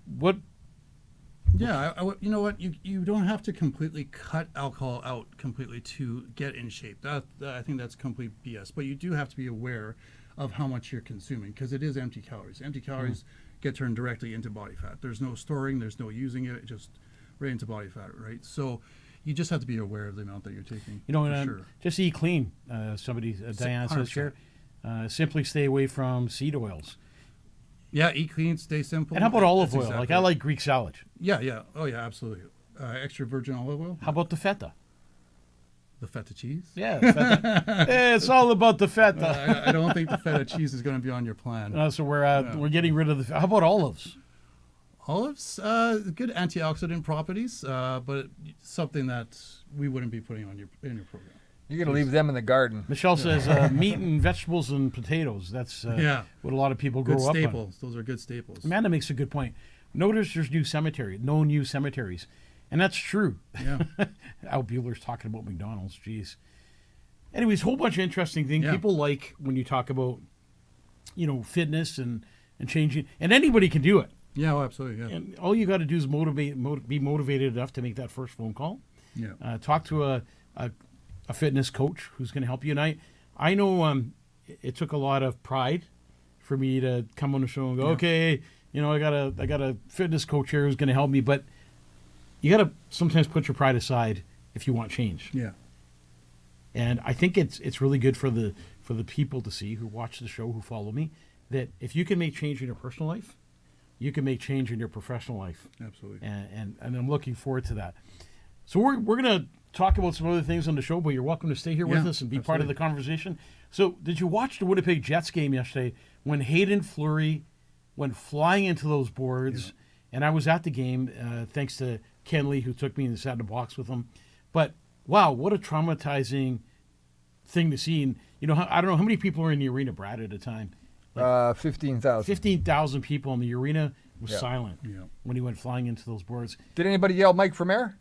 Yeah, you know what? You don't have to completely cut alcohol out completely to get in shape. That I think that's complete BS. But you do have to be aware of how much you're consuming because it is empty calories. Empty calories get turned directly into body fat. There's no storing. There's no using it. Just right into body fat, right? So you just have to be aware of the amount that you're taking. For sure. Just eat clean. Diane says here, simply stay away from seed oils. Yeah, eat clean, stay simple. And how about olive That's oil? exactly I like Greek salad. Yeah. Oh, yeah, absolutely. Extra virgin olive oil. How about the feta? The feta cheese? Yeah, feta. It's all about the feta. I don't think the feta cheese is going to be on your plan. So we're getting rid of the. How about olives? Olives, good antioxidant properties, but something that we wouldn't be putting in your program. You're going to leave them in the garden. Michelle says meat and vegetables and potatoes. That's what a lot of people grow Good up on. staples. Those are good staples. Amanda makes a good point. Notice there's no new cemeteries. And that's true. Yeah. Al Bueller's talking about McDonald's. Jeez. Anyways, whole bunch of interesting things. Yeah. People like when you talk about, fitness and changing. And anybody can do it. Yeah, absolutely. Yeah. And all you got to do is be motivated enough to make that first phone call. Yeah. Talk to a fitness coach who's going to help you. And I know it took a lot of pride for me to come on the show and go, okay, I got a fitness coach here who's going to help me. But you got to sometimes put your pride aside if you want change. Yeah. And I think it's really good for the people to see who watch the show, who follow me, that if you can make change in your personal life, you can make change in your professional life. Absolutely. And I'm looking forward to that. So we're going to talk about some other things on the show, but you're welcome to stay here with Yeah, us and be part of the absolutely. conversation. So did you watch the Winnipeg Jets game yesterday when Hayden Fleury went flying into those boards? And I was at the game, thanks to Ken Lee, who took me and sat in the box with him. But wow, what a traumatizing thing to see. And, you know, I don't know how many people were in the arena, Brad, at a time. 15,000. 15,000 people, and the arena was Yeah. silent Yeah. when he went flying into those boards. Did anybody yell Mike for mayor?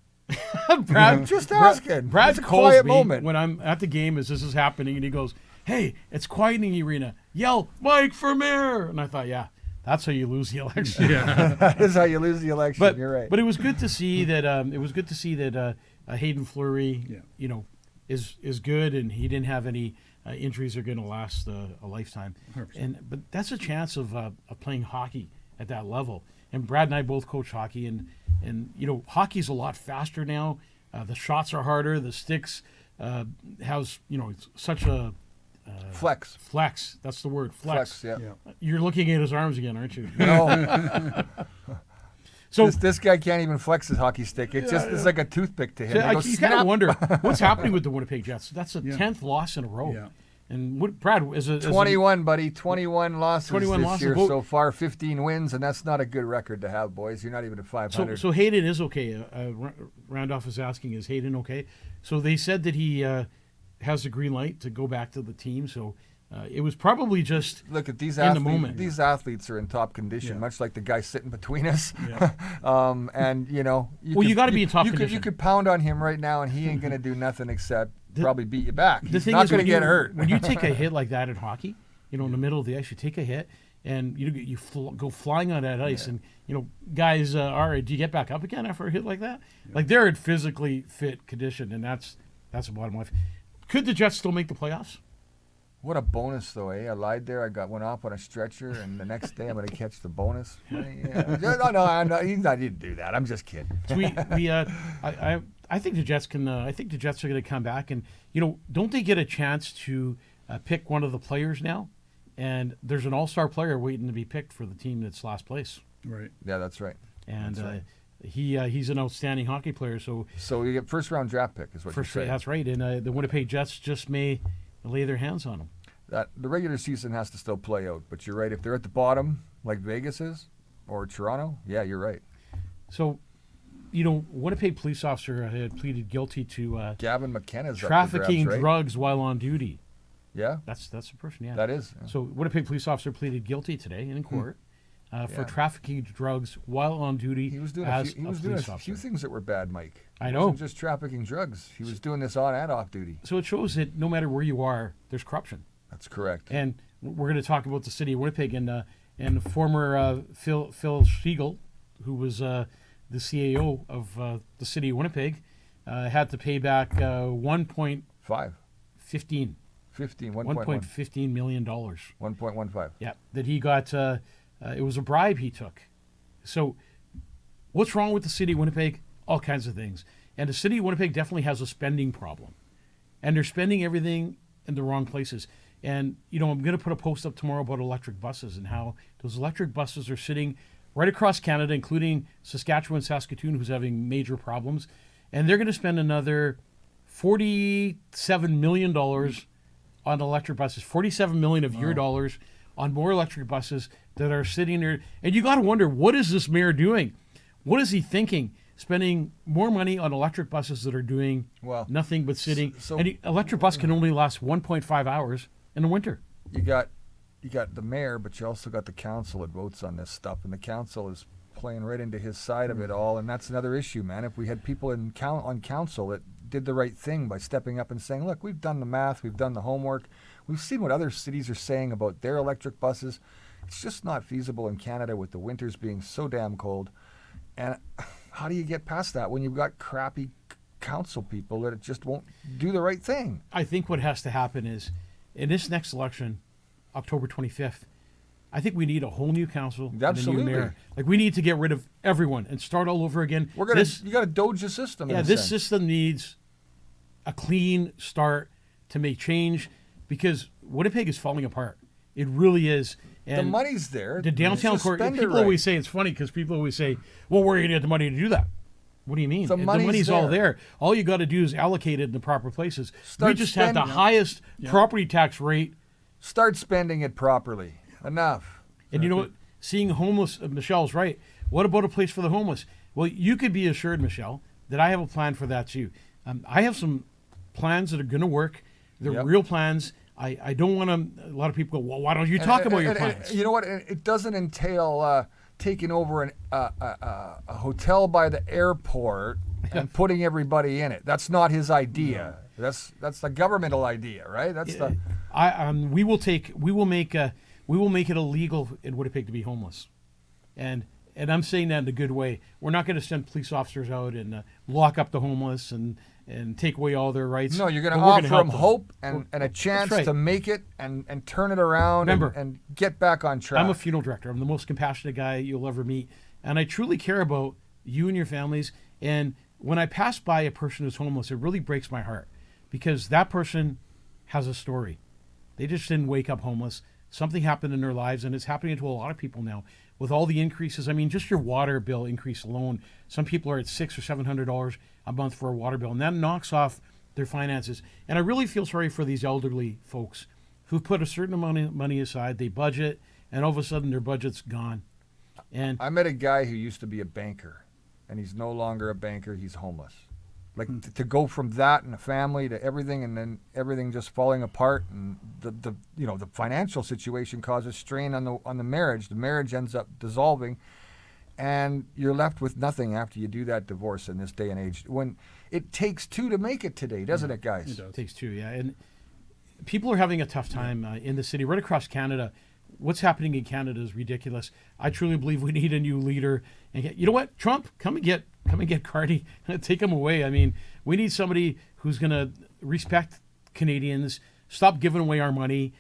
Brad, Just asking. Brad It's a calls quiet me moment. when I'm at the game as this is happening, and he goes, "Hey, it's quiet in the arena. Yell Mike for mayor!" And I thought, yeah, that's how you lose the election. That is how you lose the election. But You're right. But it was good to see that. Hayden Fleury, Yeah. you know, is good, and he didn't have any injuries that are going to last a lifetime. 100%. But that's a chance of playing hockey at that level. And Brad and I both coach hockey, and you know, hockey's a lot faster now. The shots are harder. The sticks has, you know, it's such a Flex. flex. That's the word, flex. Yeah. Yeah. You're looking at his arms again, aren't you? No, So this guy can't even flex his hockey stick. It's it's like a toothpick to him. It goes you kind of snap. wonder what's happening with the Winnipeg Jets. That's a Yeah. 10th loss in a row. Yeah. And what, Brad, as a 21, buddy. 21 losses 21 this losses. year Well- so far. 15 wins, and that's not a good record to have, boys. You're not even at 500. So Hayden is okay. Randolph is asking, is Hayden okay? So they said that he has the green light to go back to the team. So it was probably just Look at these in the athletes. moment. These athletes are in top condition, Yeah. much like the guy sitting between us. Yeah. And you know, You gotta be in top you condition. you could pound on him right now, and he ain't gonna do nothing except probably beat you back. the He's thing not is gonna when get you, hurt. when you take a hit like that in hockey, you know, in the middle of the ice, you take a hit and you go flying on that ice, and you know, guys, all right, do you get back up again after a hit like that? Like they're in physically fit condition, and that's the bottom line. Could the Jets still make the playoffs? What a bonus, though, eh? I lied there. Went off on a stretcher, and the next day I'm going to catch the bonus. Yeah. No, I'm not, I didn't do that. I'm just kidding. So I think the Jets can. I think the Jets are going to come back, and you know, don't they get a chance to pick one of the players now? And there's an all-star player waiting to be picked for the team that's last place, Right. Yeah, that's right. and That's right. he's an outstanding hockey player. So So you get first-round draft pick is what you're saying. that's right, and the Winnipeg Jets just may lay their hands on him. The regular season has to still play out, but you're right. If they're at the bottom, like Vegas is, or Toronto, yeah, you're right. So, you know, Winnipeg police officer had pleaded guilty to Gavin McKenna's trafficking up for grabs, right? drugs while on duty. Yeah, That's the person, yeah. that is. Yeah. So Winnipeg police officer pleaded guilty today in court for Yeah. trafficking drugs while on duty He was doing as a few, he was a doing police a officer. few things that were bad, Mike. I It know. wasn't just trafficking drugs. He was doing this on and off duty. So it shows that no matter where you are, there's corruption. That's correct. And we're going to talk about the city of Winnipeg, and former Phil Schiegel, who was the CAO of the city of Winnipeg, had to pay back 1.15 15, 1.1, $1.15 million. 1.15. Yeah, that he got. It was a bribe he took. So, what's wrong with the city of Winnipeg? All kinds of things. And the city of Winnipeg definitely has a spending problem, and they're spending everything in the wrong places. And you know, I'm going to put a post up tomorrow about electric buses and how those electric buses are sitting right across Canada, including Saskatchewan, Saskatoon, who's having major problems, and they're going to spend another $47 million on electric buses, $47 million of your dollars on more electric buses that are sitting there. And you got to wonder, what is this mayor doing? What is he thinking? Spending more money on electric buses that are doing Well, nothing but sitting. so- and electric bus can only last 1.5 hours in the winter. You got the mayor, but you also got the council that votes on this stuff, and the council is playing right into his side of it all, and that's another issue, man. If we had people on council that did the right thing by stepping up and saying, look, we've done the math, we've done the homework, we've seen what other cities are saying about their electric buses. It's just not feasible in Canada with the winters being so damn cold. And how do you get past that when you've got crappy council people that just won't do the right thing? I think what has to happen is, in this next election, October 25th, I think we need a whole new council and a Absolutely. new mayor. Like, we need to get rid of everyone and start all over again. You got to doge the system. Yeah, in a this sense. system needs a clean start to make change, because Winnipeg is falling apart. It really is. The money's there. The downtown core. People always say, it's funny because people always say, well, where are you going to get the money to do that? What do you mean? The money's all there. All you got to do is allocate it in the proper places. Start we just have the highest property tax rate. Start spending it properly. Enough. And you know what? Seeing homeless, Michelle's right. What about a place for the homeless? Well, you could be assured, Michelle, that I have a plan for that too. I have some plans that are going to work. They're real plans. I don't want to. A lot of people go, well, why don't you talk about your plans? You know what? It doesn't entail taking over a hotel by the airport and putting everybody in it. That's not his idea. No. That's the governmental idea, right? That's the. We will make it illegal in Winnipeg to be homeless, and I'm saying that in a good way. We're not going to send police officers out and lock up the homeless and take away all their rights. No, you're going to offer them hope and a chance to make it and turn it around and get back on track. I'm a funeral director. I'm the most compassionate guy you'll ever meet. And I truly care about you and your families. And when I pass by a person who's homeless, it really breaks my heart because that person has a story. They just didn't wake up homeless. Something happened in their lives, and it's happening to a lot of people now. With all the increases, I mean, just your water bill increase alone, some people are at $600 or $700 a month for a water bill, and that knocks off their finances. And I really feel sorry for these elderly folks who put a certain amount of money aside, they budget, and all of a sudden their budget's gone. And I met a guy who used to be a banker, and he's no longer a banker, he's homeless. Like to go from that and a family to everything, and then everything just falling apart, and the financial situation causes strain on the marriage. The marriage ends up dissolving, and you're left with nothing after you do that divorce in this day and age. When it takes two to make it today, doesn't it, guys? It takes two, yeah. And people are having a tough time in the city, right across Canada. What's happening in Canada is ridiculous. I truly believe we need a new leader. And you know what, Trump, come and get Carney, take him away. I mean, we need somebody who's going to respect Canadians, stop giving away our money,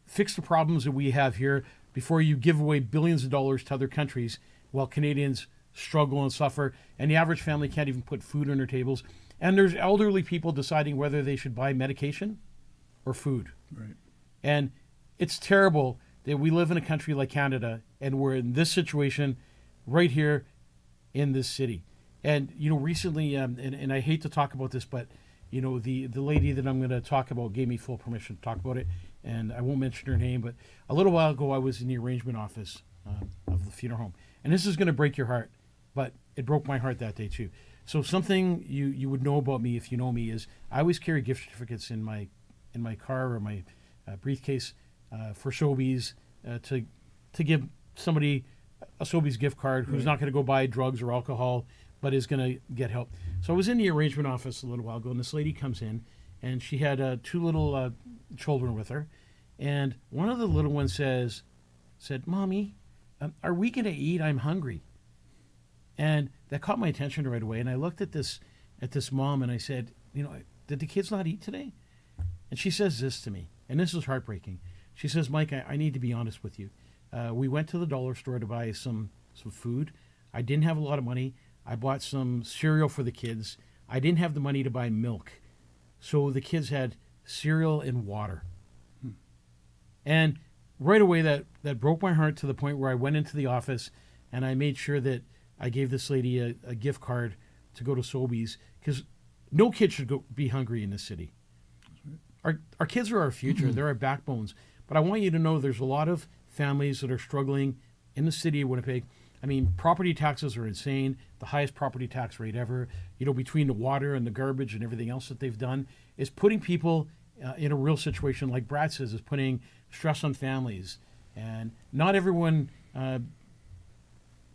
fix the problems that we have here before you give away billions of dollars to other countries while Canadians struggle and suffer, and the average family can't even put food on their tables. And there's elderly people deciding whether they should buy medication or food. Right. And it's terrible that we live in a country like Canada and we're in this situation right here in this city. And, recently, and I hate to talk about this, but, the lady that I'm going to talk about gave me full permission to talk about it. And I won't mention her name, but a little while ago I was in the arrangement office of the funeral home. And this is going to break your heart, but it broke my heart that day too. So something you would know about me if you know me is I always carry gift certificates in my car or my briefcase for Sobeys to give somebody a Sobeys gift card who's not going to go buy drugs or alcohol, but is going to get help. So I was in the arrangement office a little while ago, and this lady comes in, and she had two little children with her, and one of the little ones said, "Mommy, are we going to eat? I'm hungry." And that caught my attention right away, and I looked at this mom, and I said, "Did the kids not eat today?" And she says this to me, and this is heartbreaking. She says, "Mike, I need to be honest with you. We went to the dollar store to buy some food. I didn't have a lot of money. I bought some cereal for the kids. I didn't have the money to buy milk. So the kids had cereal and water." And right away that broke my heart to the point where I went into the office and I made sure that I gave this lady a gift card to go to Sobeys, because no kid should be hungry in this city. Our kids are our future. They're our backbones. But I want you to know there's a lot of families that are struggling in the city of Winnipeg. I mean, property taxes are insane, the highest property tax rate ever. Between the water and the garbage and everything else that they've done is putting people in a real situation, like Brad says, is putting stress on families. And not everyone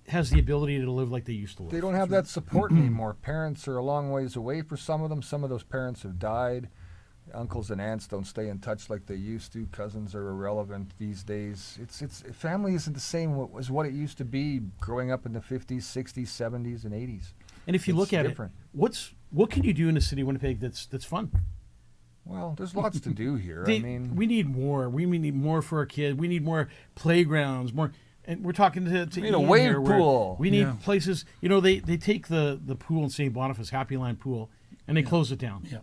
has the ability to live like they used to live. They don't have that support anymore. Parents are a long ways away for some of them. Some of those parents have died. Uncles and aunts don't stay in touch like they used to. Cousins are irrelevant these days. It's family isn't the same as what it used to be growing up in the 50s, 60s, 70s, and 80s. And if you look at different. What can you do in the city of Winnipeg that's fun? Well, there's lots to do here. We need more. We need more for our kids. We need more playgrounds, more. And we're talking to we need a wave pool. We need places. They take the pool in St. Boniface, Happy Land Pool, and they close it down. Yeah.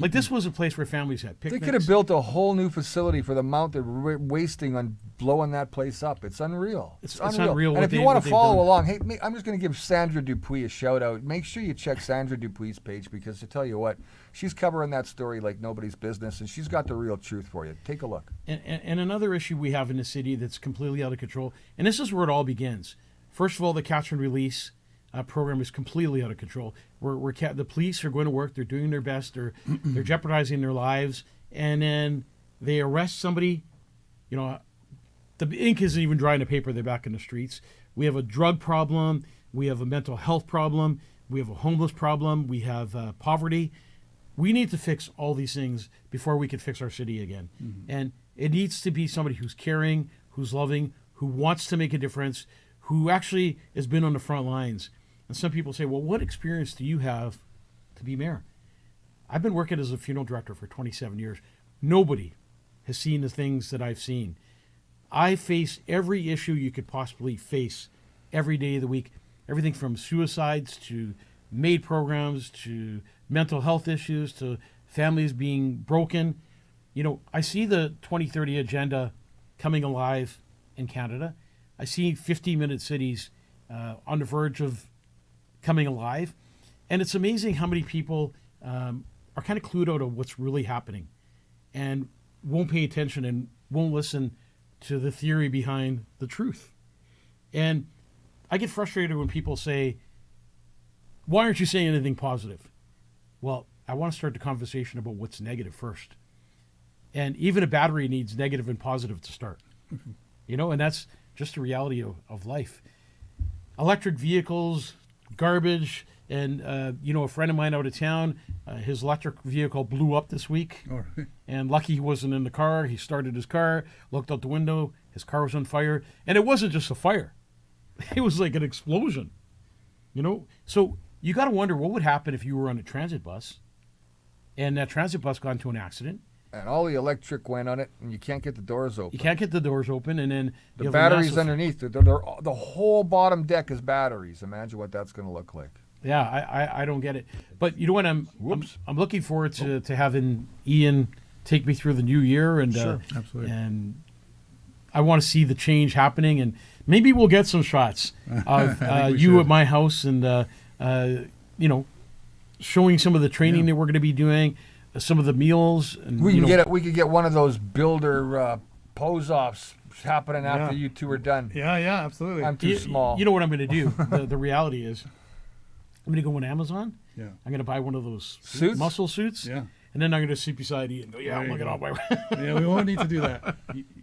Like, this was a place where families had They picnics. could have built a whole new facility for the amount they're wasting on blowing that place up. It's unreal. It's unreal And what if you they- want what to they've follow done. along, hey, I'm just going to give Sandra Dupuis a shout out. Make sure you check Sandra Dupuis' page, because to tell you what, she's covering that story like nobody's business, and she's got the real truth for you. Take a look. And another issue we have in the city that's completely out of control, and this is where it all begins. First of all, the catch and release program is completely out of control. The police are going to work. They're doing their best. They're jeopardizing their lives, and then they arrest somebody. You know, the ink isn't even dry in the paper. They're back in the streets. We have a drug problem. We have a mental health problem. We have a homeless problem. We have poverty. We need to fix all these things before we can fix our city again. And it needs to be somebody who's caring, who's loving, who wants to make a difference, who actually has been on the front lines. And some people say, well, what experience do you have to be mayor? I've been working as a funeral director for 27 years. Nobody has seen the things that I've seen. I face every issue you could possibly face every day of the week. Everything from suicides to MAID programs to mental health issues to families being broken. You know, I see the 2030 agenda coming alive in Canada. I see 15-minute cities on the verge of coming alive. And it's amazing how many people are kind of clued out of what's really happening and won't pay attention and won't listen to the theory behind the truth. And I get frustrated when people say, why aren't you saying anything positive? Well, I want to start the conversation about what's negative first. And even a battery needs negative and positive to start. You know, and that's just the reality of life. Electric vehicles, garbage, and, you know, a friend of mine out of town, his electric vehicle blew up this week. All right. And lucky he wasn't in the car. He started his car, looked out the window, his car was on fire. And it wasn't just a fire. It was like an explosion, you know? So you got to wonder what would happen if you were on a transit bus and that transit bus got into an accident. And all the electric went on it, and you can't get the doors open. You can't get the doors open, and then you The have a batteries massive- underneath. The whole bottom deck is batteries. Imagine what that's going to look like. Yeah, I don't get it. But you know what? I'm Whoops. I'm looking forward to having Ian take me through the new year, and Sure, absolutely. And I want to see the change happening, and maybe we'll get some shots of think we you should. at my house, and you know, showing some of the training that we're going to be doing, some of the meals, and We you can know, get it. We could get one of those builder pose offs happening after Yeah. you two are done. Yeah, absolutely. I'm too small. You know what I'm going to do? The reality is, I'm going to go on Amazon. Yeah. I'm going to buy one of those Suits? muscle suits. Yeah. And then I'm going to sit beside Ian and go, yeah, There I'm you looking go. all my Yeah, we won't need to do that.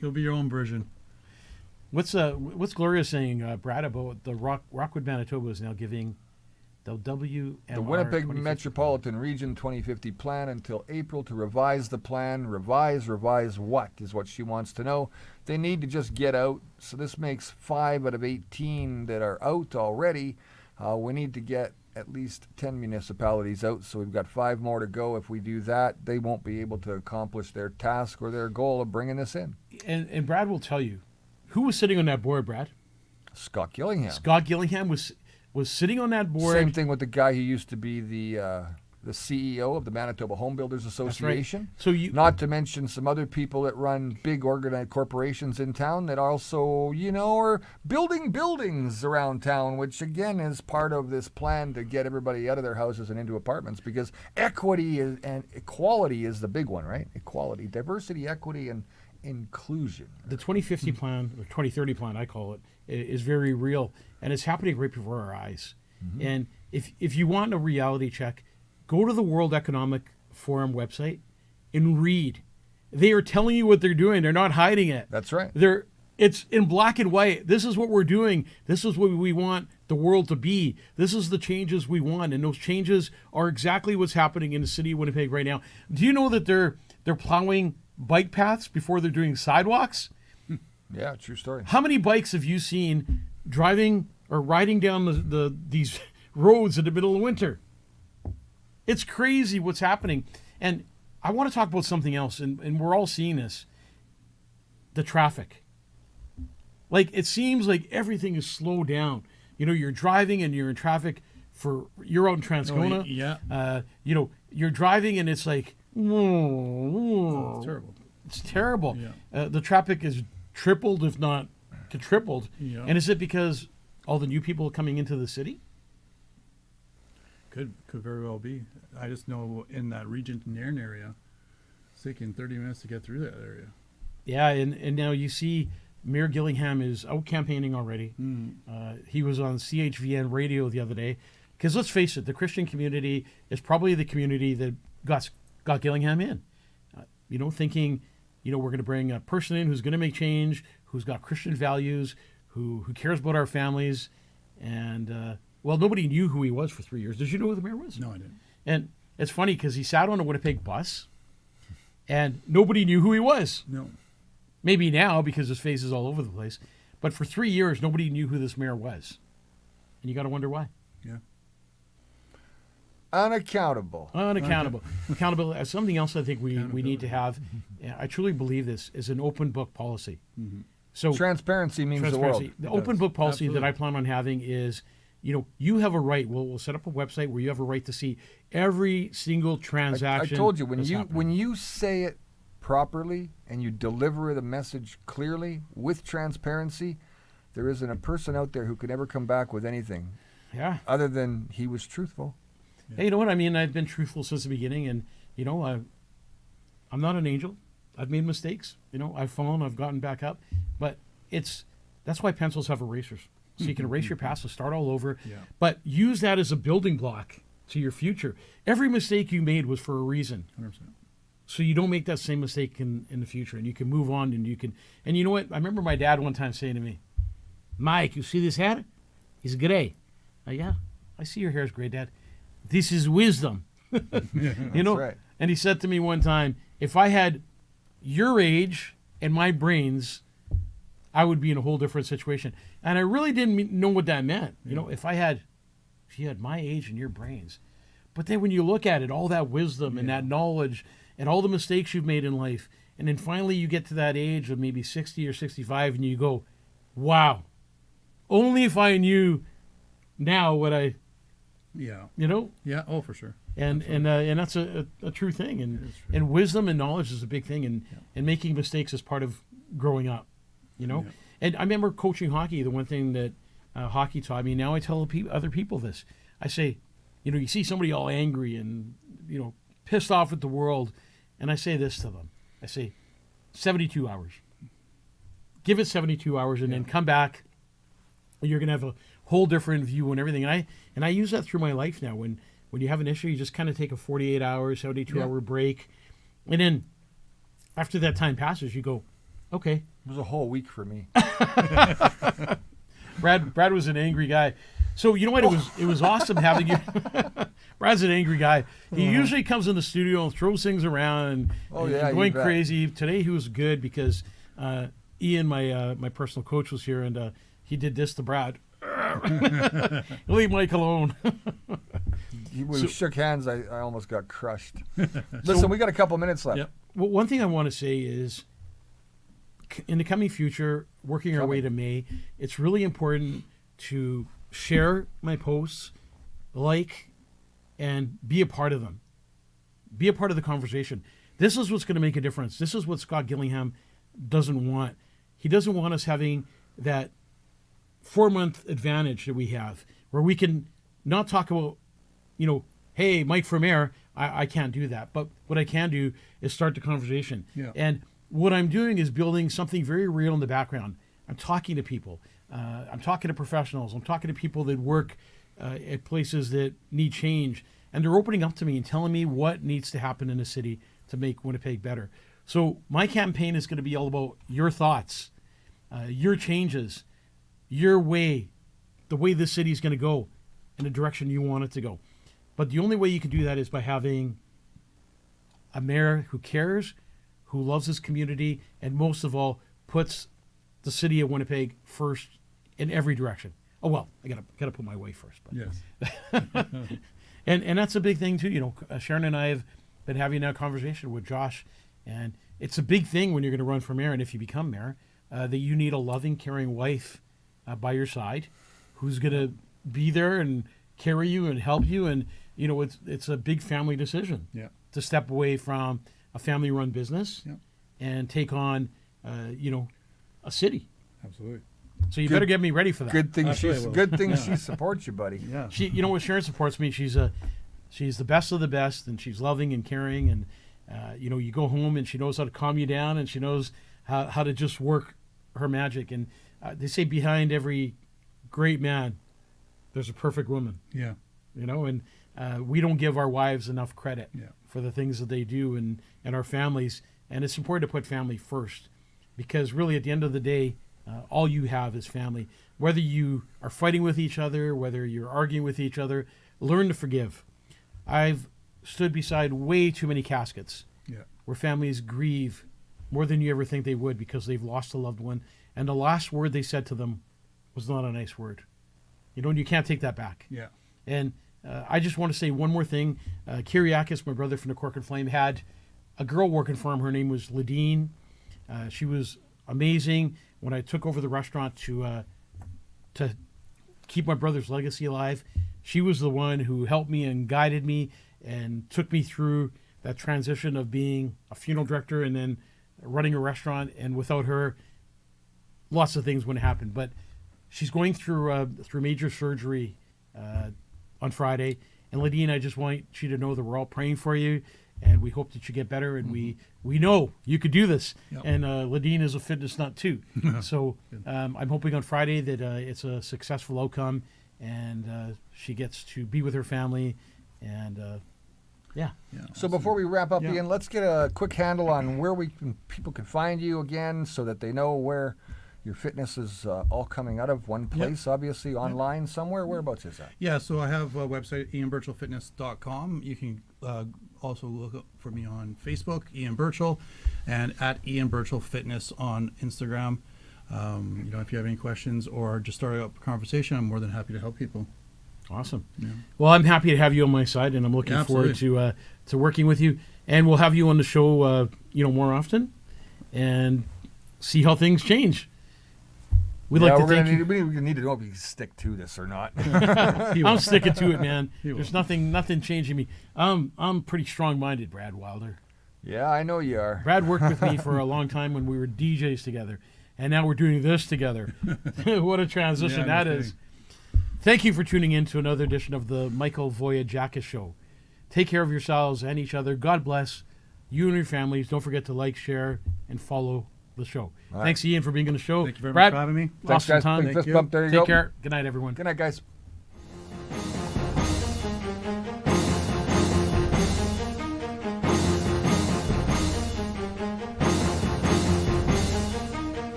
You'll be your own version. What's Gloria saying, Brad, about the Rockwood, Manitoba is now giving the WMR The Winnipeg 2050 Metropolitan Region 2050 plan until April to revise the plan. Revise what is what she wants to know. They need to just get out. So this makes 5 out of 18 that are out already. We need to get at least 10 municipalities out. So we've got 5 more to go. If we do that, they won't be able to accomplish their task or their goal of bringing this in. And Brad will tell you, who was sitting on that board, Brad? Scott Gillingham. Scott Gillingham was sitting on that board. Same thing with the guy who used to be the CEO of the Manitoba Home Builders Association. So you Not to mention some other people that run big organized corporations in town that also, you know, are building buildings around town, which again is part of this plan to get everybody out of their houses and into apartments, because equity and equality is the big one, right? Equality, diversity, equity, and inclusion. the 2050 plan, or 2030 plan, I call it, is very real, and it's happening right before our eyes. And if you want a reality check, go to the World Economic Forum website and read. They are telling you what they're doing. They're not hiding it. That's right. It's in black and white. This is what we're doing. This is what we want the world to be. This is the changes we want, and those changes are exactly what's happening in the city of Winnipeg right now. Do you know that they're plowing bike paths before they're doing sidewalks? Yeah, true story. How many bikes have you seen driving or riding down these roads in the middle of winter? It's crazy what's happening. And I want to talk about something else, and we're all seeing this. The traffic. Like, it seems like everything is slowed down. You know, you're driving and you're in traffic you're out in Transcona. yeah. You know, you're driving and it's like Oh, it's terrible. It's terrible. Yeah. The traffic is tripled, if not quadrupled. Yeah. And is it because all the new people coming into the city? Could very well be. I just know in that region, Nairn area, it's taking 30 minutes to get through that area. Yeah, and now you see Mayor Gillingham is out campaigning already. He was on CHVN radio the other day. Because let's face it, the Christian community is probably the community that got Gillingham in. Thinking, we're going to bring a person in who's going to make change, who's got Christian values, who cares about our families. And, nobody knew who he was for 3 years. Did you know who the mayor was? No, I didn't. And it's funny because he sat on a Winnipeg bus, and nobody knew who he was. No. Maybe now because his face is all over the place. But for 3 years, nobody knew who this mayor was. And you got to wonder why. Yeah. Unaccountable. Accountability. Something else I think we need to have, I truly believe this, is an open book policy. So Transparency means the world. The open book policy Absolutely. that I plan on having is, you have a right. We'll set up a website where you have a right to see every single I transaction. told you, that's happening. when you say it properly and you deliver the message clearly with transparency, there isn't a person out there who could ever come back with anything Yeah. other than he was truthful. Hey, you know what? I mean, I've been truthful since the beginning, and I'm not an angel. I've made mistakes. I've fallen. I've gotten back up, but that's why pencils have erasers, so you can erase your past and start all over. Yeah. But use that as a building block to your future. Every mistake you made was for a reason, 100%. so you don't make that same mistake in the future, and you can move on, and you can. And you know what? I remember my dad one time saying to me, "Mike, you see this hair? It's gray." Yeah, I see your hair is gray, Dad. This is wisdom. right. And he said to me one time, if I had your age and my brains, I would be in a whole different situation. And I really didn't know what that meant. If you had my age and your brains. But then when you look at it, all that wisdom and that knowledge and all the mistakes you've made in life, and then finally you get to that age of maybe 60 or 65 and you go, wow, only if I knew now what I, Yeah. Yeah. Oh, for sure. and that's a true thing, and wisdom and knowledge is a big thing, and making mistakes is part of growing up, Yeah. And I remember coaching hockey. The one thing that hockey taught me, now I tell other people this. I say, you see somebody all angry and pissed off at the world, and I say this to them. I say, 72 hours. Give it 72 hours, and then come back. You're gonna have a whole different view and everything. And I use that through my life now. When you have an issue, you just kind of take a 48 hour, 72 hour break. And then after that time passes, you go, okay. It was a whole week for me. Brad was an angry guy. So you know what? It was awesome having you. Brad's an angry guy. He usually comes in the studio and throws things around and going crazy. Today he was good because Ian, my personal coach, was here, and he did this to Brad. Leave Mike alone. When we shook hands, I almost got crushed. Listen, we got a couple minutes left. Yep. Well, one thing I want to say is, in the coming future, working our way to May, it's really important to share my posts, and be a part of them. Be a part of the conversation. This is what's going to make a difference. This is what Scott Gillingham doesn't want. He doesn't want us having that 4-month advantage that we have, where we can not talk about, hey, Mike for mayor. I can't do that. But what I can do is start the conversation. Yeah. And what I'm doing is building something very real in the background. I'm talking to people. I'm talking to professionals. I'm talking to people that work at places that need change. And they're opening up to me and telling me what needs to happen in the city to make Winnipeg better. So my campaign is going to be all about your thoughts, your changes, your way, the way this city is going to go in the direction you want it to go. But the only way you can do that is by having a mayor who cares, who loves his community, and most of all, puts the city of Winnipeg first in every direction. Oh, well, I gotta put my wife first. But. Yes. And that's a big thing too. Sharon and I have been having that conversation with Josh, and it's a big thing when you're going to run for mayor, and if you become mayor, that you need a loving, caring wife by your side, who's going to be there and carry you and help you, and it's a big family decision. Yeah. to step away from a family-run business Yep. and take on, a city. Absolutely. So you better get me ready for that. Good thing Absolutely will. good thing she supports you, buddy. Yeah. She, what Sharon supports me. She's the best of the best, and she's loving and caring. And you go home, and she knows how to calm you down, and she knows how to just work her magic. And they say behind every great man, there's a perfect woman. Yeah. And we don't give our wives enough credit Yeah. for the things that they do and our families. And it's important to put family first, because really at the end of the day, all you have is family. Whether you are fighting with each other, whether you're arguing with each other, learn to forgive. I've stood beside way too many caskets Yeah. where families grieve more than you ever think they would because they've lost a loved one, and the last word they said to them was not a nice word. And you can't take that back. Yeah. And I just want to say one more thing. Kyriakis, my brother from the Cork and Flame, had a girl working for him. Her name was Ladine. She was amazing. When I took over the restaurant to keep my brother's legacy alive, she was the one who helped me and guided me and took me through that transition of being a funeral director and then running a restaurant. And without her, lots of things wouldn't happen. But she's going through major surgery on Friday. And Ladine, I just want you to know that we're all praying for you, and we hope that you get better. And we know you could do this. Yep. And Ladine is a fitness nut too. So I'm hoping on Friday that it's a successful outcome, and she gets to be with her family. And yeah. So before we wrap up, Yeah. Ian, let's get a quick handle on where people can find you again, so that they know where your fitness is all coming out of one place, obviously online somewhere. Whereabouts is that? Yeah, so I have a website, ianbirchallfitness.com. You can also look up for me on Facebook, Ian Birchall, and at Ian Birchall Fitness on Instagram. If you have any questions or just start up a conversation, I'm more than happy to help people. Awesome. Yeah. Well, I'm happy to have you on my side, and I'm looking Yeah, forward to working with you. And we'll have you on the show, more often, and see how things change. We'd like to thank you. We need to know if you stick to this or not. I'm sticking to it, man. He will. There's nothing changing me. I'm pretty strong-minded, Brad Wilder. Yeah, I know you are. Brad worked with me for a long time when we were DJs together, and now we're doing this together. What a transition Yeah, that no is. Thank you for tuning in to another edition of the Michael Vogiatzakis Show. Take care of yourselves and each other. God bless you and your families. Don't forget to like, share, and follow the show. All right. Thanks, Ian, for being on the show. Thank you very Brad, much for having me. Thanks, awesome guys. time. Big fist you. bump. There you Take go. care. Good night, everyone. Good night, guys.